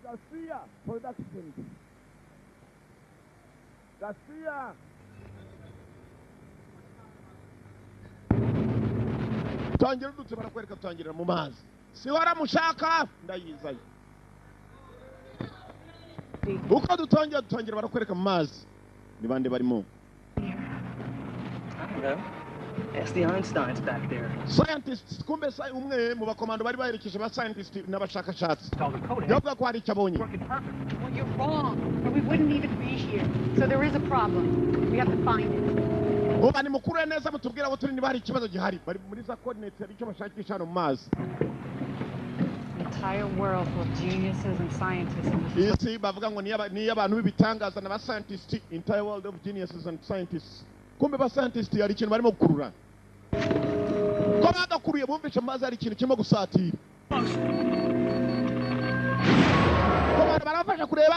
Garcia Production. Garcia. Tangira dutse barakwereka tangira mu mazi. Si waramushaka ndayizaye. Uko dutangira barakwereka mu mazi. Ni bande barimo? Ask the Einsteins back there. Scientists, kumbe sai umwe mu bakomando bari baherekeje ba scientists n'abashakashatsi. Yavuga ko hari cyabonye. Well, you're wrong. Or we wouldn't even be here. So there is a problem. We have to find it. Uba ni mukuru neza mutubwira abo turi ni bari ikibazo gihari. Bari muri za coordinates ari cyo bashakisha hano mu mazi. An entire world full of geniuses and scientists in this. Isi bavuga ngo ni abantu b'ibitangaza na ba scientists, entire world of geniuses and scientists. Kumbe ba scientists yari ikintu barimo gukurura. Ko bagakuruye bumvisha mazi ari ikintu kirimo gusatira. Ko barafasha kureba.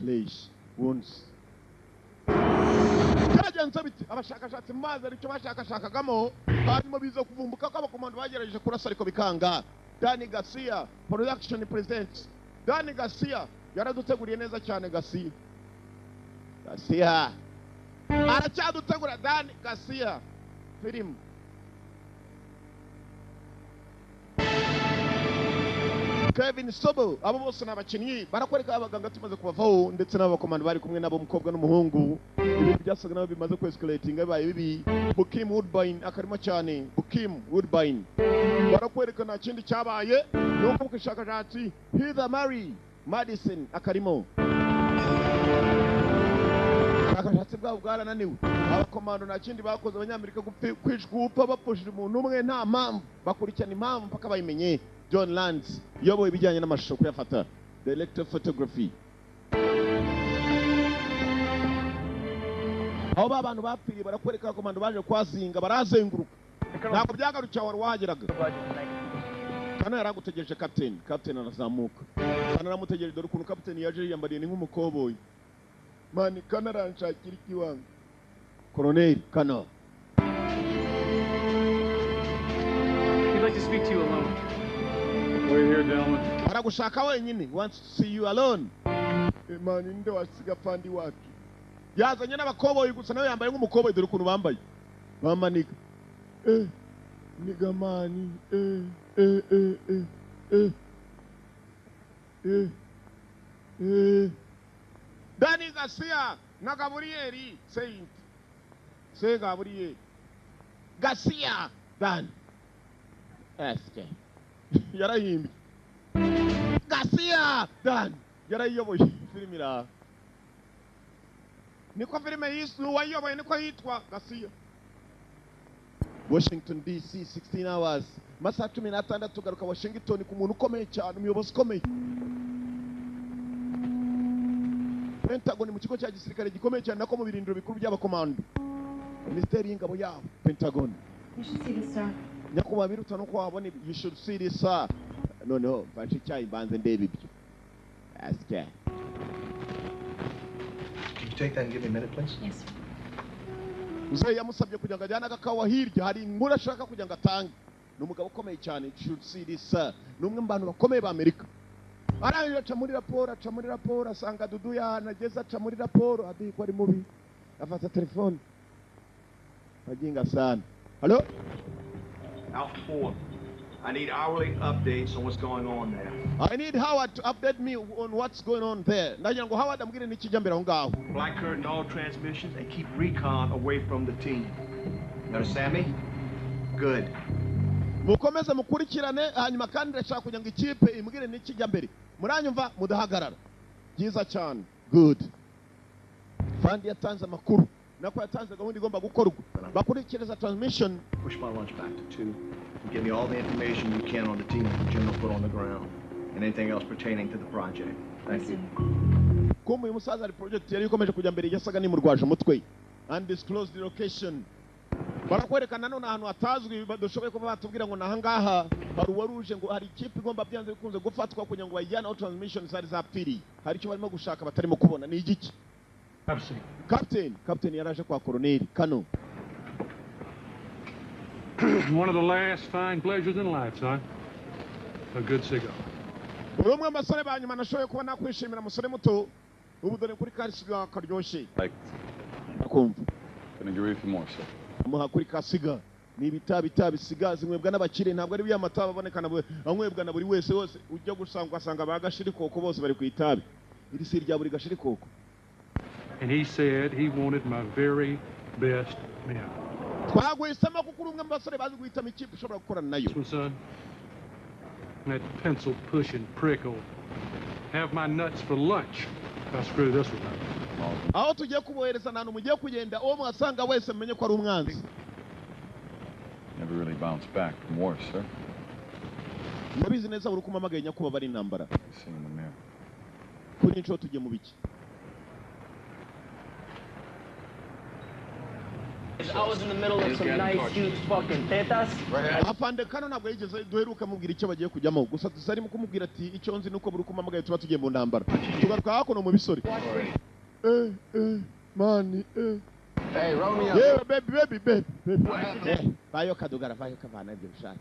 Flesh wounds. Kajanza biti abashakashatsi mazi ari cyo bashakashakagamo barimo bizo kuvumbuka ko abakomando bagerageje kurasa ariko bikanga. Danny Garcia Production presents. Danny Garcia yaraduteguriye neza cyane Garcia. Garcia aracyadutegura Danny Garcia film. Kevin Sobo abo bose n'abakinnyi barakwereka abaganga tumaze kubavaho ndetse n'abakomando bari kumwe nabo umukobwa n'umuhungu. Ibi byasaga nabo bimaze kwescalating abaye bibi. Bukim Woodbine akarimo cyane. Bukim Woodbine barakwereka nta kindi cyabaye nuko ukishakashatsi Heather Mary Madison akarimo. Akashatsi bwabo bwarananiwe. Abakomando nta kindi bakoze abanyamerika kwishgupa bapushije umuntu umwe nta mpamvu bakurikirana impamvu mpaka bayimenye. John Lands yoboye ibijyanye n'amashusho kuyafata. Director photography. Aho abantu bapfiriye barakwereka abakomando baje kwazinga barazenguruka. Ntabwo byagarukiye wari wahageraga. Kana yaragutegereje captain. Captain arazamuka. Kana aramutegereje dore ukuntu captain yaje yiyambariye ni nk'umukoboyi. Mani kana aranshakira ikiwanga. Colonel Kana. We'd like to speak to you alone. We're here, gentlemen. Aragushaka wenyine. Wants to see you alone. Mani nde wasiga fandi wacu. Yazanye n'abakoboyi gusa nawe yambaye nk'umukoboyi dore ukuntu bambaye. Bamanika. Niga mani. Danny Garcia na Gabrieli Saint. Say Gabriel. Garcia Dan. SK. Yarahimbi. Garcia Dan. Yarayiyoboye filmira. Niko filme yisu wayiyoboye niko yitwa Garcia. Washington DC 16 hours. Masaha 16 tugaruka Washington ku muntu ukomeye cyane umuyobozi ukomeye. Pentagon mu kigo cya gisirikare gikomeye cyane nako mu birindiro bikuru by'abakomando. Ministeri y'ingabo yabo Pentagon. You should see this, sir. Nyakuba biruta no kwabona you should see this sir. No, baje cyayi banze ndebe ibyo. SK. Can you take that and give me a minute, please? Yes, sir. Uze yamusabye kugira ngo ajyana agakawa hirya hari inkuru ashaka kugira ngo atange. Numugabo ukomeye cyane you should see this sir. Numwe mu bantu bakomeye ba Amerika. Arangije aca muri raporo asanga Dudu yanageza aca muri raporo adiko ari mubi. Afata telefone. Aginga sana. Hello? Alpha 4. I need hourly updates on what's going on there. I need Howard to update me on what's going on there. Ndagira ngo Howard ambwire n'ikijya mbere aho ngaho. Black curtain all transmissions and keep recon away from the team. You understand me? Good. Mukomeze mukurikirane hanyuma kandi ndashaka kugira ngo ikipe imbwire n'ikijya mbere. Muranyumva mudahagarara. Byiza cyane. Good. Fandi yatanze amakuru. Nako yatanze gahunda igomba gukorwa. Bakurikireza transmission. Push my lunch back to 2 and give me all the information you can on the team that Jim will put on the ground and anything else pertaining to the project. Thank you. Kumbe uyu musaza ari project yari ikomeje kujya mbere yasaga ni murwaje umutwe. Undisclosed location. Barakwerekana none ahantu hatazwi badushoboye kuba batubwira ngo nahangaha hari waruje ngo hari ikipe igomba byanze bikunze gufatwa kugira ngo bayijyane aho transmission zari zapfiri. Hari icyo barimo gushaka batarimo kubona ni igiki? Captain yaraje kwa Colonel Kano. One of the last fine pleasures in life, son. A good cigar. umwe amasore banyuma nashoboye kuba nakwishimira umusore muto ubu dore kuri kasiga karyoshye Like, akumva can I give you a few more, sir? amuha kuri kasiga ni ibitabi siga zinywebwa n'abakire ntabwo ari biya mata baboneka na anywebwa na buri wese wose ujya gusanga asanga bagashiri koko bose bari ku itabi iri si rya buri gashiri koko. And he said he wanted my very best men. Twaguhisemo kuko uri umwe mu basore bazi guhitamo ikipe ushobora gukorana nayo. This one, son. That pencil pushing prick will have my nuts for lunch if I screw this one up. Aho tugiye kubohereza nanu mugiye kugenda uwo mwasanga wese menye ko ari umwanzi. Never really bounced back from war, sir. Nabizi neza uri kumamagaye nyakuba bari intambara. Seen in the mirror. Kuri inshuro tugiye mu biki. I was in the middle of some nice, huge fucking tetas. Afande kano ntabwo yigeze duheruka mubwira icyo bagiye kujyamo gusa tuzarimo kumubwira ati icyo nzi nuko buri kumamagaye tuba tugiye mu ntambara tugaruka hakuno mu bisori. Mani Hey, roll me up. yeah baby bayo kadugara bayo kavana ibyo bishaka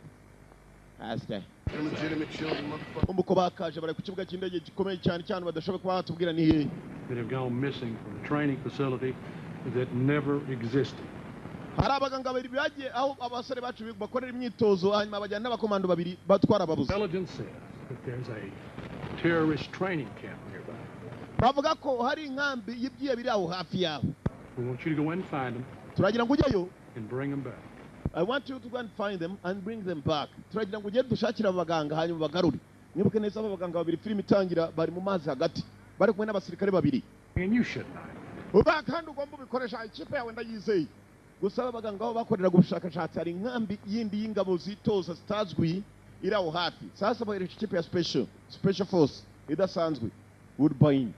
asite Illegitimate children, motherfucker. umuko bakaje bari ku kibuga cy'indege gikomeye cyane cyane badashobora kuba batubwira ni hehe That have gone missing from a training facility that never existed. hari abaganga babiri bagiye aho abasore bacu bakorera imyitozo hanyuma bajyana n'abakomando babiri batwara ababuze. Intelligence says that there's a terrorist training camp nearby. bavuga ko hari inkambi y'ibyiye biri aho hafi yaho. We want you to go in and find them turagira ngo ujyeyo. and bring them back. I want you to go and find them and bring them back. turagira ngo ugende dushakire abaganga hanyuma bagarure. mwibuke neza abo baganga babiri filime itangira bari mu mazi hagati bari kumwe n'abasirikare babiri. And you should know. uba kandi ugomba ubikoresha ikipe yawe ndayizeye. gusa abaganga aho bakoreraga ubushakashatsi hari inkambi yindi y'ingabo zitoza zitazwi iri aho hafi. sasa bohereje ikipe ya special force idasanzwe Woodbine.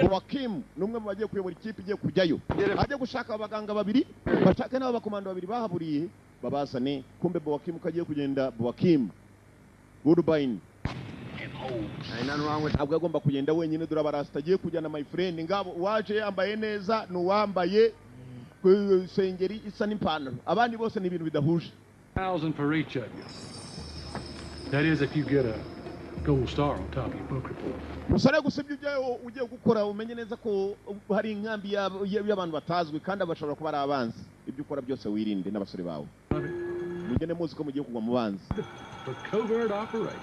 Joaquim numwe mu bagiye kuyobora ikipe igiye kujyayo ajye gushaka abaganga babiri bashake n'abo bakomando babiri bahaburiye babazane kumbe Joaquim kagiye kugenda Joaquim Woodbine ntabwo agomba kugenda wenyine dore abarasta agiye kujyana my friend ngabo waje yambaye neza n'uwambaye sengeri isa n'ipantaro abandi bose ni ibintu bidahuje. 1,000 for each of you. That is if you get a gold star on top of your book report. musore gusa ibyo ugiye gukora umenye neza ko hari inkambi y'abantu batazwi kandi bashobora kuba ari abanzi. ibyo ukora byose wirinde n'abasore bawe mugende muzi ko mugiye kugwa mu banzi. For covert operation.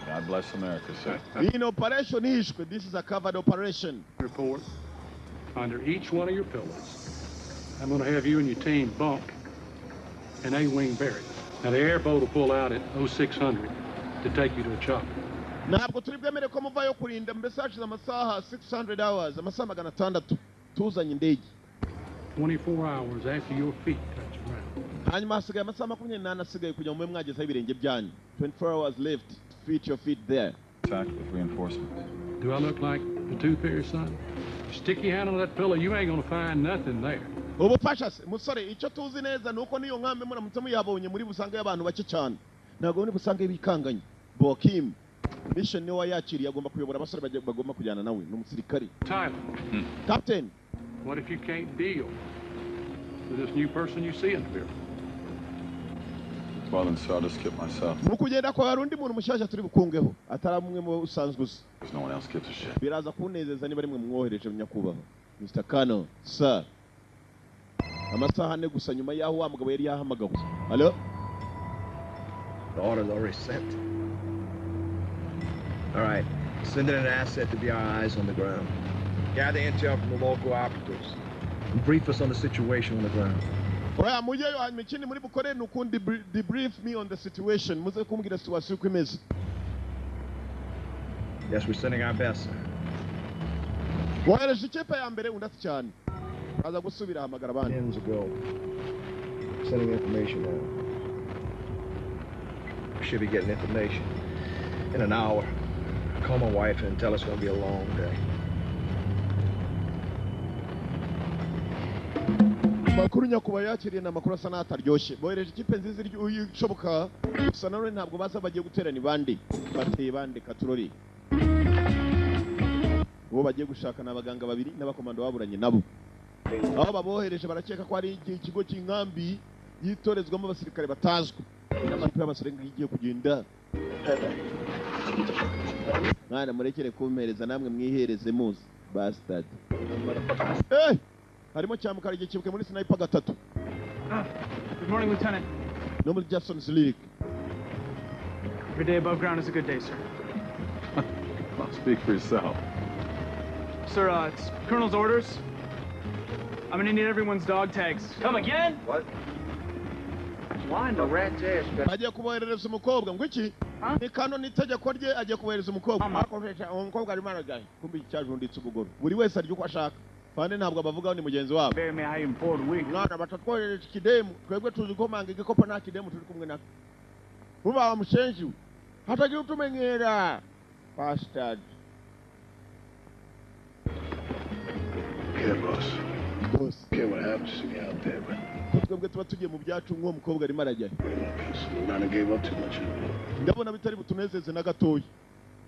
God bless America, sir. In operation ishwe, this is a covered operation. Report. Under each one of your pillows, I'm going to have you and your team bunk an A-wing barracks. Now the airboat will pull out at 0600 to take you to a chopper. Ntabwo turi bwemere ko muvayo kurinda mbese hashize amasaha 600 hours amasaha 600 tuzanye indege 24 hours after your feet touch ground. hanyuma hasigaye amasaha 28 asigaye kugira ngo mube mwagezeho ibirenge byanyu 24 hours left to your feet there. Attack with reinforcements. Do I look like the tooth fairy, son? Stick your hand on that pillow, you ain't going to find nothing there. ubufasha se musore icyo tuzi neza nuko niyo nkambi muramutse muyabonye muri busange y'abantu bake cyane ntabwo muri busange bikanganye. Joaquim mission niwe yakiriye agomba kuyobora abasore bagomba kujyana nawe n'umusirikare. Tyler, Captain, what if you can't deal with this new person you see in the building? Well, then, sir, I'll just skip myself. mu kugenda kwa hari undi muntu mushyashya turi bukungeho atari umwe mu usanzwe uzi. Because no one else gives a shit. biraza kunezeza niba rimwe mwohereje nyakubahwa Mr. Kano sir. amasaha ane gusa nyuma yaho wa mugabo yari yahamagawe. Hello? The order's already sent. All right, send in an asset to be our eyes on the ground. Gather intel from the local operatives and brief us on the situation on the ground. oya mujeyo hanyuma ikindi muri bukore ni ukundi debrief me on the situation muze kumbwira situation uko imeze. Yes, we're sending our best, sir. wohereje ikipe ya mbere undasi cyane aza gusubira hamagara abandi. Pins ago. Sending information out. We should be getting information in an hour. Call my wife and tell us it's going to be a long day. makuru nyakuba yakiriye na makuru asa n'ataryoshye bohereje ikipe nziza ishoboka gusa none ntabwo baza bagiye guterana bande bateye bande katurori uwo bagiye gushaka n'abaganga babiri n'abakomando baburanye nabo aho babohereje barakeka ko ari ikigo cy'inkambi yitorezwamo abasirikare batazwi n'amakipe y'abasore ngiye kugenda mwana murekere kumpereza namwe mwihereze muzi bastard harimo cyamukara igihe kibuke muri sniper gatatu. Good morning, Lieutenant. No muri Jackson's League. Every day above ground is a good day, sir. Well, speak for yourself. Sir, it's Colonel's orders. I'm gonna need everyone's dog tags. Come again? What? Why the rat's ass? Agiye kuboherereza umukobwa ngo iki? Ni kano nitegeko rye agiye kubohereza umukobwa. Akoresha umukobwa ari maragaye. Kumbi cyajunditse ubugoro. Buri wese aryo uko ashaka. Fande ntabwo abavugaho ni mugenzi wabo. Bear me I import week. Mwana batatwohereje ikidemu. Twebwe tuzi ko manga igikopo nta kidemu turi kumwe nako. Uba wamushenji. Hatagira utumenyera. Bastard. Yeah, boss. Boss. Care what happens to me out there, but Twebwe tuba tugiye mu byacu nk'uwo mukobwa ari maragaye. Nana gave up too much. Ndabona bitari butunezeze na gatoya.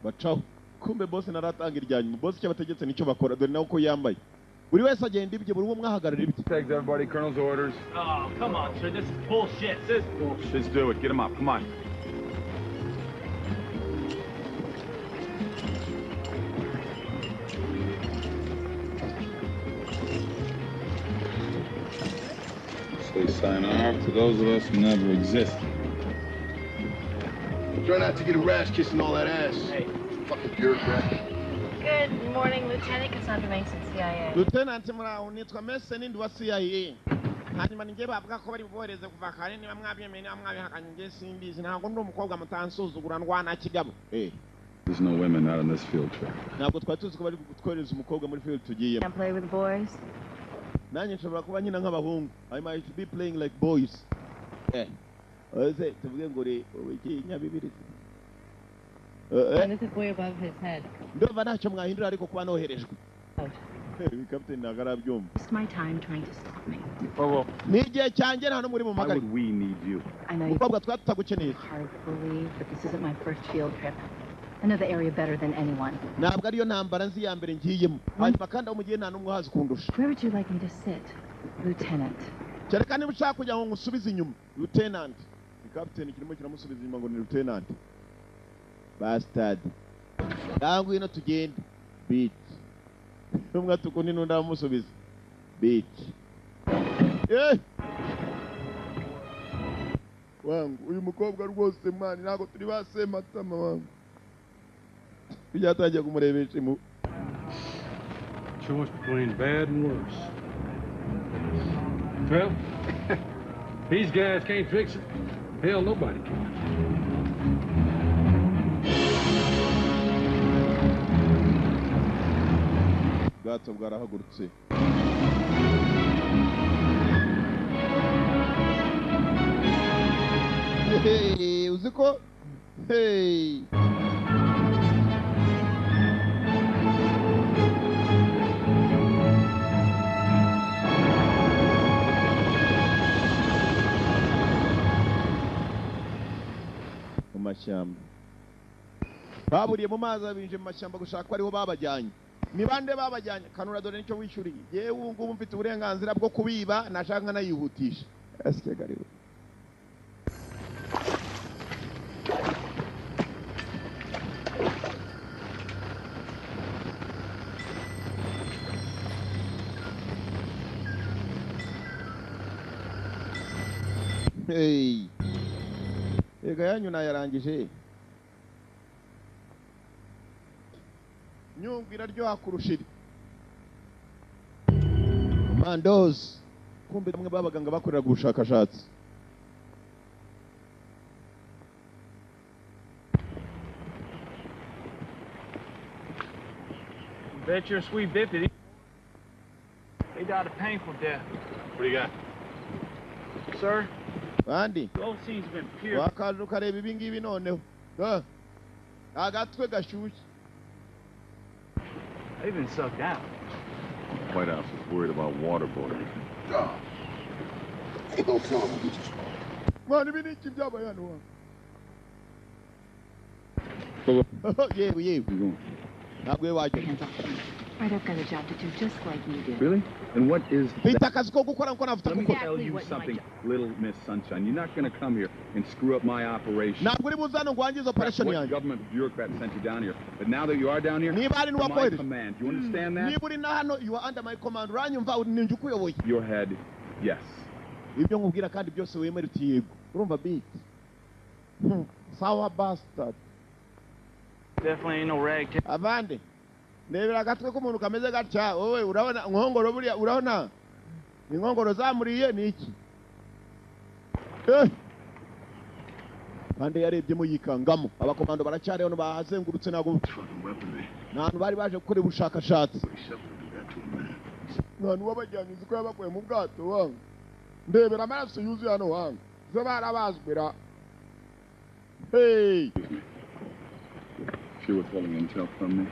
Bacaho. Kumbe boss naratanga iryanyuma. Boss cyabategetse nicyo bakora dore nawe ko yambaye. Buri wese agenda ibye buri umwe mwahagarara ibye. Tags everybody, Colonel's orders. Oh, come on, sir. This is bullshit. This is bullshit. Let's do it. Get him up. Come on. Say sign off to those of us who never existed. Try not to get a rash kissing all that ass. Hey. Fucking bureaucrat. Good morning, Lieutenant Cassandra Mason, CIA. Lieutenant muraho nitwa Mason ndi wa CIA. Hanyuma ninge bavuga ko bari bubohereze kuva kare niba mwabyemeye niba mwabihakanye nge simbizi ntabwo ndi umukobwa mutansuzugura ndwana kigabo. There's no women out on this field trip. Ntabwo twari tuzi ko bari gutwereza umukobwa muri field tugiyemo. Can't play with the boys? Nanjye nshobora kuba nyina nk'abahungu. I might be playing like boys. Oze tuvuge ngo re iki nyabibiri. And it's a boy above his head. Ndumva ntacyo mwahindura ariko kuba noherejwe. Captain nagarabyumva. Waste my time trying to stop me. Ni igihe cyanjye nta n'umuri mu Why magari. would we need you? I know you're Umukobwa twatagukeneye. hard to believe, but this isn't my first field trip. I know the area better than anyone. Ntabwo ariyo ntambara nzi ya mbere ngiyemo. Hanyuma kandi aho mugiye nta n'umwe uhazi kundusha. Where would you like me to sit, Lieutenant? Kereka niba ushaka kugira ngo ngusubize inyuma. Lieutenant. Captain kirimo kiramusubiza inyuma ngo ni Lieutenant. Bastard. Nangwe ino tugende. Bitch. Umwe atukundi nunda amusubiza. Bitch. Wangu uyu mukobwa rwose mani ntago turi basema tama wangu. Byatangiye kumurebesha imu. Choice between bad and worse. Well, these guys can't fix it. Hell, nobody can. Ubwato bwarahagurutse. Hey, uziko? Hey. Mu mashyamba. Baburiye mu mazi abinje mu mashyamba gushaka ko ariho babajyanye. Ni bande babajyanye kanura dore nicyo wishyuriye. Yewe ubu ngubu mfite uburenganzira bwo kubiba nashaka nkanayihutisha. Asike gariwe. Hey. Ega yanyu nayarangije. Nyungwe iraryoha kurushira. Mandos. Kumbe bamwe babaganga bakorera gushakashatsi. Bet you're a sweet bippity. They died a painful death. What do you got? Sir, Bandi. the old scene's been pure. Wakaje ukareba ibi ngibi noneho. Agatwe gashyushye. They've been sucked out. White House is worried about waterboarding. Mwana ibi ni iki byabaye hano wa? Yewe. You going? Ntabwo wajya. Right, I've got a job to do just like you do. Really? And what is Mfite akazi ko gukora nko navuta Let me gukora. tell Exactly you what my something, job. little Miss Sunshine. You're not going to come here and screw up my operation. Ntabwo uri buzano ngo wangize That's operation what yanjye. government bureaucrat sent you down here. But now that you are down here, Niba ari under my n'uwakohereje. command. You understand that? Niba uri na hano you are under my command. Uranyumva ninjye ukuyoboye. Your head, yes. Ibyo nkubwira kandi byose wemera uti yego. Urumva beat. Sawa bastard. Definitely ain't no ragtag. Avande. Ndebera agatwe k'umuntu kameze gatya. Wowe urabona nkongoro buriya urabona? Ni nkongoro zamuriye ni iki? Kandi yarebyemo yikangamo. Abakomando baracyari hano bahazengurutse nago. Ntantu bari baje gukora ubushakashatsi. Ntantu wabajyanye uko yabakuye mu bwato wangu. Ndebera amaraso yuzuye hano wangu. Zo barabazbira. Hey! She was holding intel from me.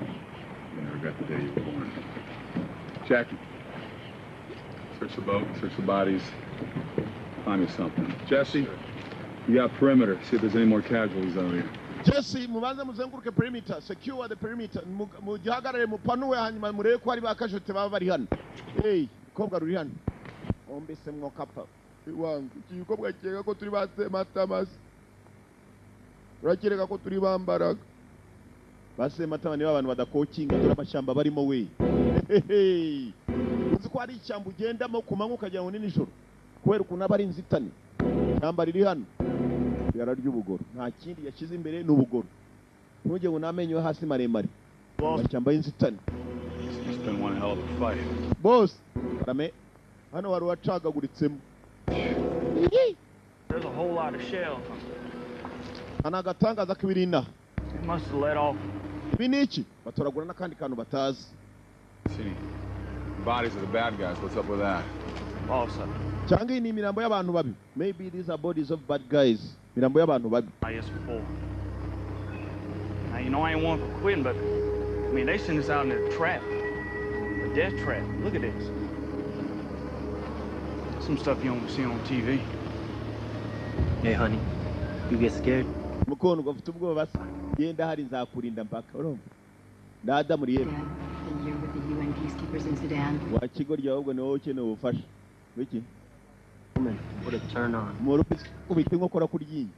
I regret the day you were born. Jackie, search the boat, search the bodies. Find me something. Jesse, you got perimeter. See if there's any more casualties out here. Jesse, mubanze muzenguruke perimeter, secure the perimeter. Mugihagarare mupanuwe hanyuma murebe ko ari bakashote baba bari hano. Hey, kobwa ruri hano. Ombese mwo kapa. Wangu, kikobwa cyega ko turi base matamasi. Urakireka ko turi bambaraga. Base matama ni abantu badakokinga dore amashamba barimo we. Uzi ko ari icyambu ugendamo kumanywa ukajya ngo ni nijoro. Kubera ukuntu aba ari inzitane. Cyamba riri hano. Yararya ubugoro. Nta kindi yashyize imbere n'ubugoro. Ntujye ngo namenyo hasi maremare. Amashyamba y'inzitane. It's been one hell of a fight. Boss, rame. Hano wari wacagaguritsemo. There's a whole lot of shells. Anagatangaza kibirina. It must have let off. Biniki batoragura nakandi kantu batazi. See, bodies of the bad guys. What's up with that? Also, Cyangwa iyi ni imirambo y'abantu babi. Maybe these are bodies of bad guys. Mirambo y'abantu babi. I guess before. Now, you know I ain't one for quitting, but I mean, they send us out in a trap. A death trap. Look at this. Some stuff you don't see on TV. Hey, honey, you get scared? Mukono gafite ubwoba se. Genda hari nzakurinda mpaka urumva. Dada muri yebe. The year with the UN peacekeepers in Sudan. Wa kigo ryahubwo ni wowe ukeneye ubufasha. Wiki? Woman, what a turn on. Morupisi ubite nkokora kuri yinyi.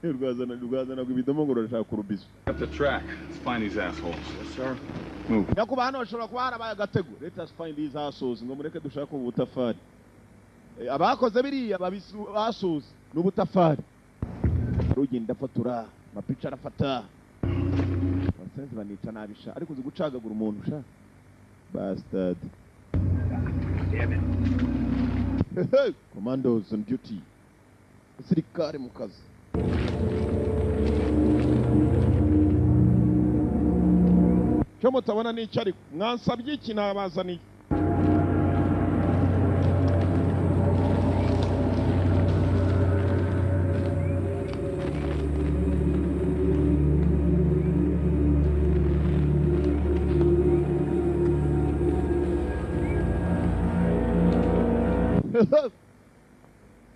Rwazana kubidomo ngo rashaka kurubizo. Up the track. Let's find these assholes. Yes, sir. Move. Yakuba hano bashobora kuba harabaye agatego. Let us find these assholes ngo mureke dushaka ubutafari. Abakoze biriya babisu assholes n'ubutafari. Rugenda fatura, mapicha arafata. Basenze banica nabisha ariko uzi gucagagura umuntu sha. Bastard. Damn it. Commandos on duty. Sirikare mu kazi. Cyo mutabona ni cyari mwansabye iki nabazaniye.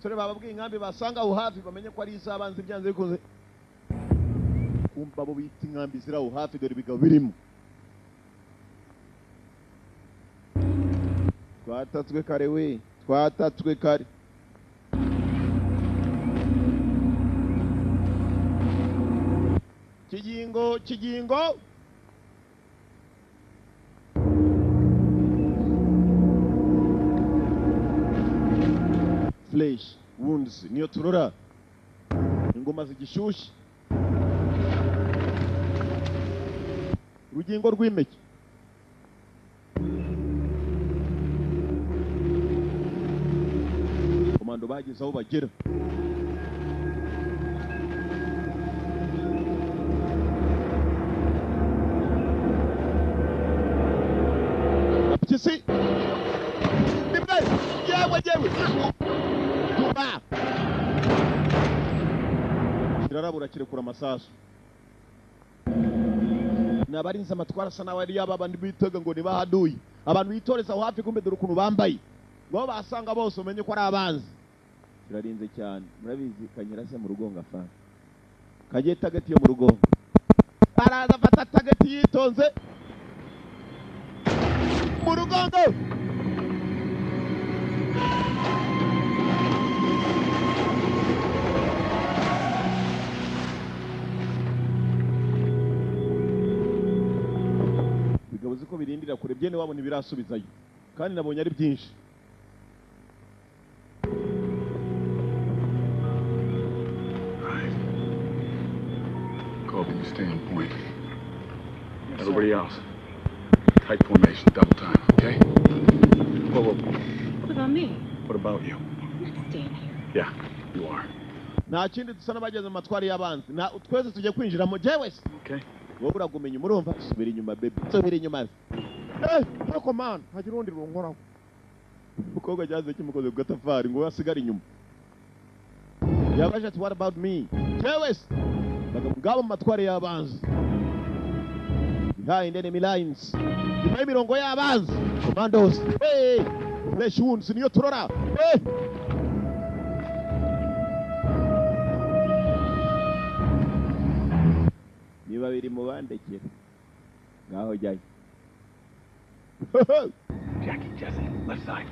Sore bababwiye inkambi basanga aho hafi bamenye ko ari izabanze byanze bikoze. Kumva bo bita inkambi zira aho hafi dore bigabo birimo. Twatatswe kare we, twatatswe kare. Kigingo. Flesh, wounds, niyo turora. Ingoma zigishyushye. Rugingo rw'impeke. Komando bageze aho bagera. Apitisi. Nibe, yewe. Tuba. Kirarabura kirekura amasasu. Nabarinze amatwara sana wari yababandi bitaga ngo nibahaduye. Abantu bitoreza aho hafi kumbe dore ukuntu bambaye. Ngo basanga bose umenye ko ari abanzi. Kirarinze cyane. Murabizi kanyirase mu rugonga fa. Kagiye tagati yo mu rugonga. Araza fata tagati yitonze. Murugondo. Bigabuze ko birindira kure byene wabona ibirasubizayo. Kandi nabonye ari byinshi. Colby, you stay on point. Everybody else, tight formation, double time, okay? Whoa. What about me? What about you? I'm not staying here. Yeah, you are. Nta kindi dusa n'abageze mu matwari y'abanzi. Twese tujye kwinjira mu jewe. Okay. Wowe uragumenya umurumva subira inyuma baby. Subira inyuma. Ntako man, hagira undi runkoraho. Umukobwa cyaze kimukoze ku gatafari ngo asigare inyuma. Yabaje ati what about me? Jewe. Bagabo mu matwari y'abanzi. Behind enemy lines. Nyuma y'imirongo y'abanzi. Commandos. Flesh wounds niyo turora. Niba biri mu bandekera. Ngaho jyayo. Jackie, Jesse, left side.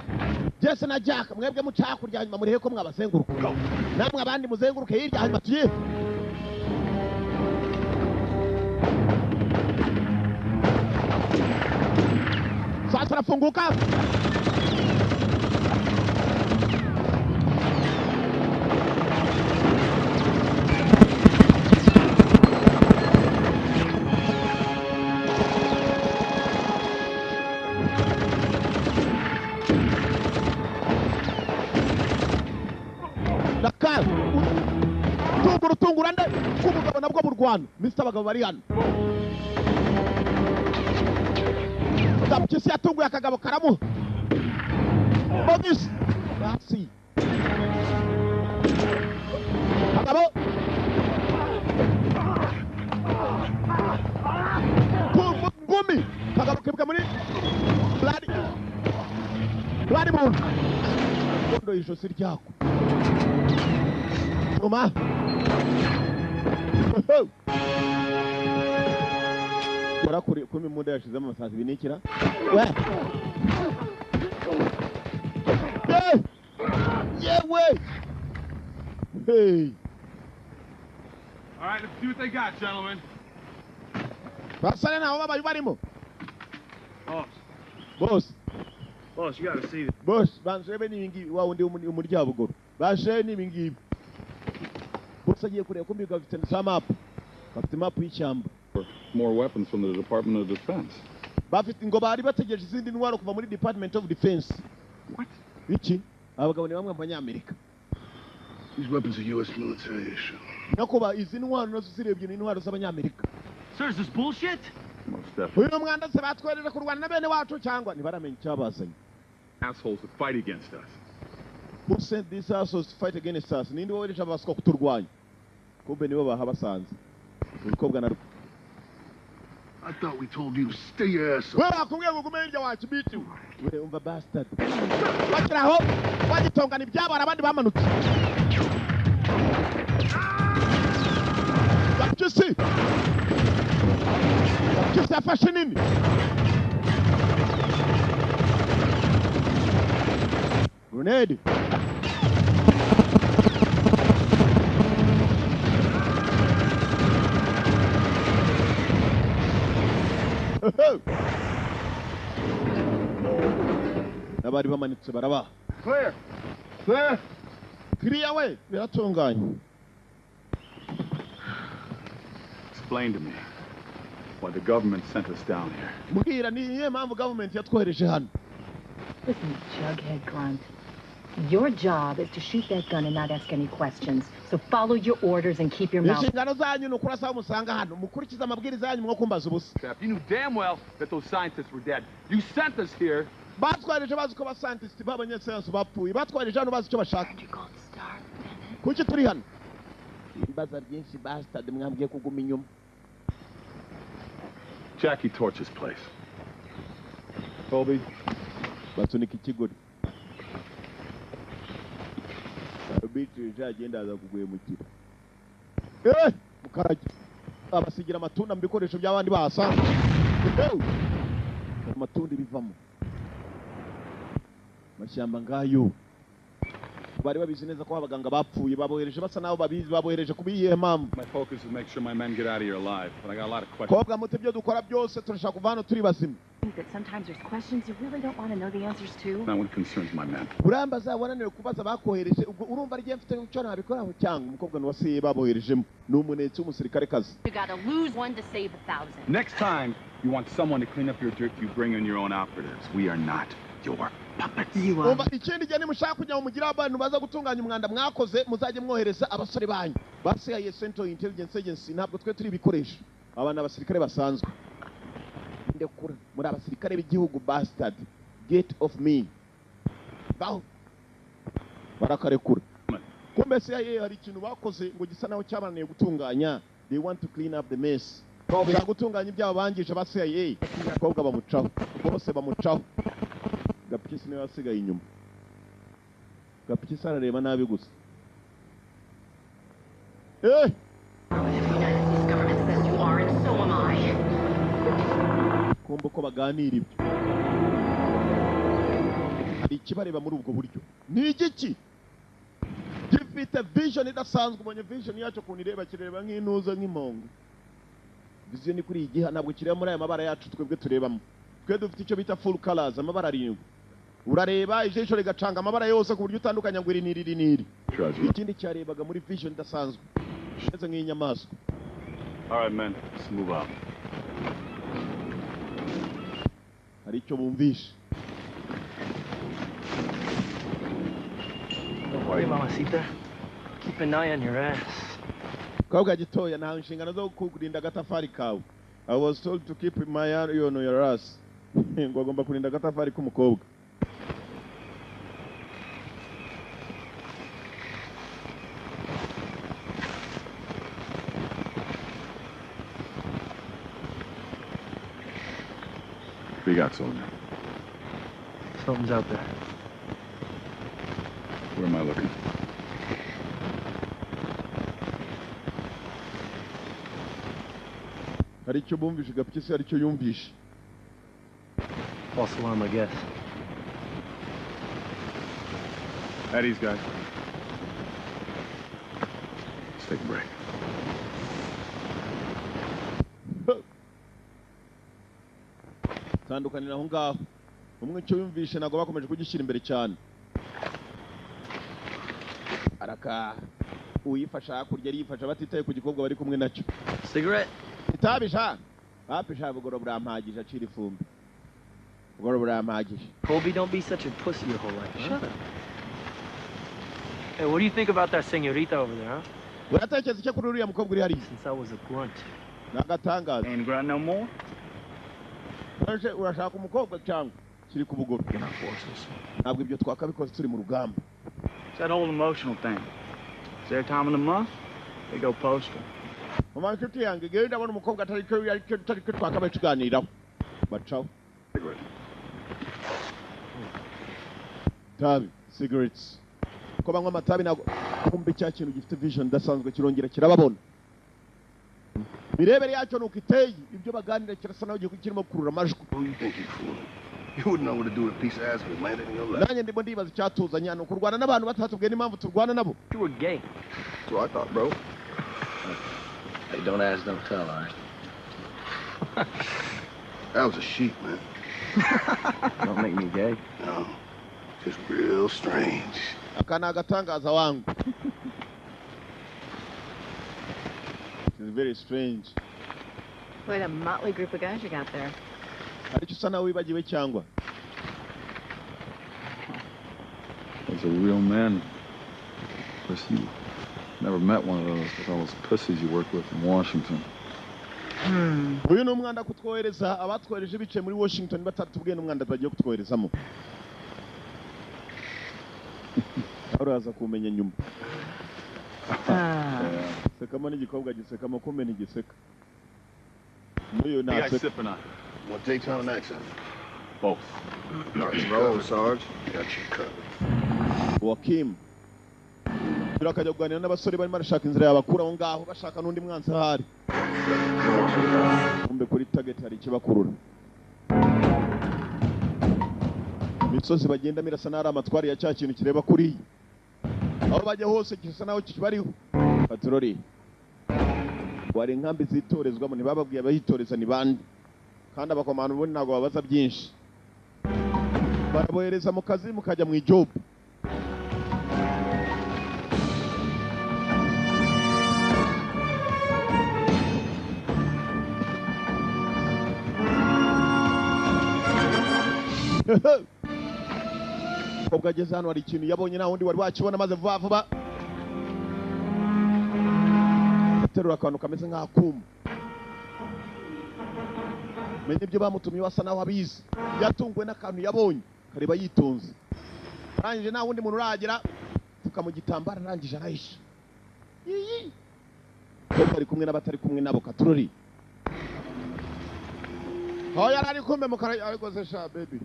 Jesse na Jack, mwebwe muca kurya hanyuma murihe ko mwabazenguruka. Namwe abandi muzenguruke hirya hanyuma tuye. Sasa tunafunguka. Dakar. Tungurande kumugabo nabwo mu Rwanda. Mr. Abagabo bari hano. Kisi yatunguye akagabo karamu. Bogis. Basi. Akagabo. Ngumi. Akagabo kibuka muri. Bloody moon. Kondo ijosi ryako. Toma. Kuri imunda yashizemo amasazi binikira. Yewe. Hey. All right, let's see what they got, gentlemen. Basana na baba barimo. Boss, you gotta see this. Boss, banjebe n'ibingibi wa undi umuryabugoro. Bashe n'ibingibi. Boss agiye kureba ko mbiga bafite na map. Bafite map y'ishyamba. More weapons from the Department of Defense. Bafite ngo bari bategereje izindi ntwaro kuva muri Department of Defense. What? Iki? Abagabo ni bamwe mu banyamerika. These weapons are U.S. military issue. Nakuba izi ntwaro nazo zirebye ni ntwaro z'abanyamerika. Sir, is this bullshit? Most definitely. Uyu mwanda se batwerera kurwana na bene wacu cyangwa ntibaramenya icyabazanye. Assholes that fight against us. Who sent these assholes to fight against us? Nindi wowe abaswa kuturwanya. Kumbe nibo bahabasanze. Umukobwa na I thought we told you to stay your ass up. wewe akumwe gugume hirya wacu bitu. Wewe umva bastard. Bakiraho wagitongana ibyabo abandi bamanutse. Yakisi. Yakisi afashe nini? Grenade. Nabari bamanitse baraba. Clear. Clear. Clear way. Biratunganye. Explain to me why the government sent us down here. Mbwira ni iyihe mpamvu government yatwohereje hano? Listen, Jughead Grunt. Your job is to shoot that gun and not ask any questions. So follow your orders and keep your mouth. Inshingano zanyu ni ukurasa aho musanga hano. Mukurikiza amabwiriza yanyu mwo kumbaza ubusa. Chap, you knew damn well that those scientists were dead. You sent us here. Batwareje bazi ko bascientist b'abanyasayansi bapfuye. Batwareje hano bazi icyo bashaka. Kuki turi hano? Imbaza byinshi bastard mwambwiye kuguma inyuma. Jackie Torch's place. Colby. Basunika ikigori. Bityo jagenda aza kugwemukira. Mukarage. Abasigira amatunda mu bikoresho by'abandi bahasanga. Amatunda bivamo. Mashyamba ngayo. Bari babizi neza ko abaganga bapfuye babohereje basa naho babizi babohereje kubiye mpamvu. My focus is to make sure my men get out of here alive, but I got a lot of questions. Kobwa muti byo dukora byose turashaka kuva hano turi bazima. That sometimes there's questions you really don't want to know the answers to. Not what concerns my men. Urambaza wananiwe kubaza bakohereje ubwo urumva ari mfite icyo nabikoraho cyangwa umukobwa n'uwasiye baboherejemo n'umunetse w'umusirikare kazi. You got to lose one to save 1,000. Next time you want someone to clean up your dirt, you bring in your own operatives. We are not your puppets. Umva ikindi gihe nimushaka kujya mugira abantu baza gutunganya umwanda mwakoze muzajye mwohereza abasore banyu. Basiye Central Intelligence Agency ntabwo twe turi bikoresho. Abana abasirikare basanzwe. Ndekura muri abasirikare b'igihugu bastard. Get off me. Baho. Barakarekura. Kumbe CIA hari ikintu bakoze ngo gisa naho cyabananiye gutunganya. They want to clean up the mess. Bashaka gutunganya ibyabo bangije ba CIA. Kobwa bamucaho. Bose bamucaho. Gapikisi niwe wasigaye inyuma. Gapikisi arareba nabi gusa. Eh! Kumbe ko baganira ibyo. Hari ikibareba muri ubwo buryo. Ni igiki? Gifite vision idasanzwe ubonye vision yacu kuntu ireba kireba nk'intuza nk'impongo. Vision kuri iyi gihe ntabwo kireba muri aya mabara yacu twebwe turebamo. Twe dufite icyo bita full colors amabara arindwi. Urareba ijisho rigacanga amabara yose ku buryo utandukanya ngo iri niri. Ikindi cyarebaga muri vision idasanzwe. Neze nk'inyamaswa. All right, men, let's move out. Hari icyo bumvishe. Don't worry, mamacita. Keep an eye on your ass. Kobwa gitoya nta inshingano zo kurinda agatafari kawe. I was told to keep my eye on your ass. Ngo agomba kurinda agatafari k'umukobwa. What do you got, soldier? Something's out there. Where am I looking? Hari icyo bumvishe Gapikisi hari icyo yumvishe. False alarm, I guess. Eddie's guys. Let's take a break. Tandukanira aho ngaho. Umwe icyo yumvishe ntabwo bakomeje kugishyira imbere cyane. Araka uyifasha kurya yifasha batitaye ku gikobwa bari kumwe nacyo. Cigarette? Itabisha. Bapisha bugoro burampagije acira ifumbi. Bugoro burampagije. Colby, don't be such a pussy your whole life. Huh? Shut up. Hey, what do you think about that señorita over there, huh? Uratekereza icyo kuri uriya mukobwa uri hariya? Since I was a grunt. Nagatangaza. Ain't grunt no more? Urashaka umukobwa cyangwa kiri ku bugoro? You're not forces. Ntabwo ibyo twakabikoze turi mu rugamba. It's that whole emotional thing. It's their time of the month, they go postal. Mama nshuti yange genda ndabona umukobwa atari cyo twakabaye tuganiraho. Bacaho. Tabi, cigarettes. Ko banywa amatabi ntabwo kumbe cya kintu gifite vision dasanzwe kirongera kirababona. Birebere yacyo nuko iteye ibyo baganira kirasa naho kirimo kurura amajwi. Who you think you fooling? You wouldn't know what to do with a piece of ass that landed in your lap. Nanjye ndimo ndibaza icyatuzanya no kurwana n'abantu batatubwiye n'impamvu turwana nabo. You were gay. That's what I thought, bro. Hey, don't ask, don't tell, all right? That was a sheep, man. Don't make me gay. No, just real strange. Akana agatangaza wangu. It's very strange. Quite a motley group of guys you got there. Hari icyo usa nawe wibagiwe cyangwa? Those are real men. Plus, you never met one of those pussies you work with in Washington. Uyu ni umwanda kutwohereza abatwohereje bicaye muri Washington batatubwiye n'umwanda bagiye kutwoherezamo. Uraza kumenya nyuma. Sekamo n'igikobwa gisekamo kumbe n'igiseka. Uyu What are you guys naseka. sipping on? What takes on an accent? Both. Roll, Sarge. Got you covered. Joaquim. Turakajya kuganira n'abasore barimo barashaka inzira yabakura aho ngaho bashaka n'undi mwanzi ahari. Kumbe kuri target hari ikibakurura. imisozi bagenda mirasa nari amatwari ya cya kintu kireba kuri aho bajya hose gisa naho kibariho patroli wari inkambi zitorezwamo ntibababwiye abahitoreza ni bande kandi abakomando ubundi ntabwo babaza byinshi barabohereza mu kazi mukajya mu ijob kobwa ageze hano hari ikintu yabonye nta wundi wari wakibona maze vuba vuba terura akantu kameze nk'akuma menye ibyo bamutumye wasa naho abizi yatunguwe n'akantu yabonye kareba yitonze arangije nta wundi muntu uragera tuka mu gitambara arangije arahisha kobwa ari kumwe n'abatari kumwe nabo katurori aho yari ari kumbe mukara ariko se sha baby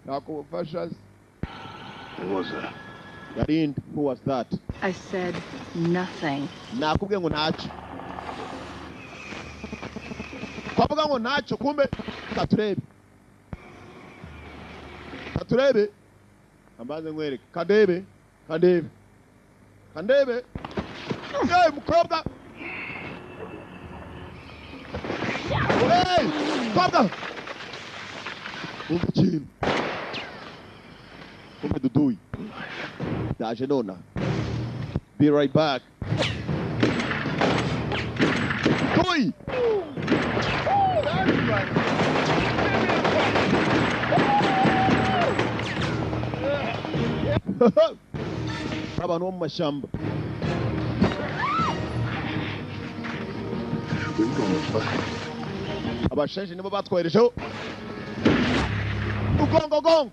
nakubufasha Who was that? Yarind, who was that? I said nothing. Nakubwiye ngo ntacyo. Kwavuga ngo ntacyo kumbe katurebe. Katurebe. Ambaze nkwereke. Kandebe. Kandebe. Kandebe. Hey, mukobwa. Hey, mukobwa. Umukino. Kumbe dudui. Daje nona. Be right back. Dudui. Abantu bo mu mashyamba. Abashenje nibo batwerejeho. Ugongo gongo.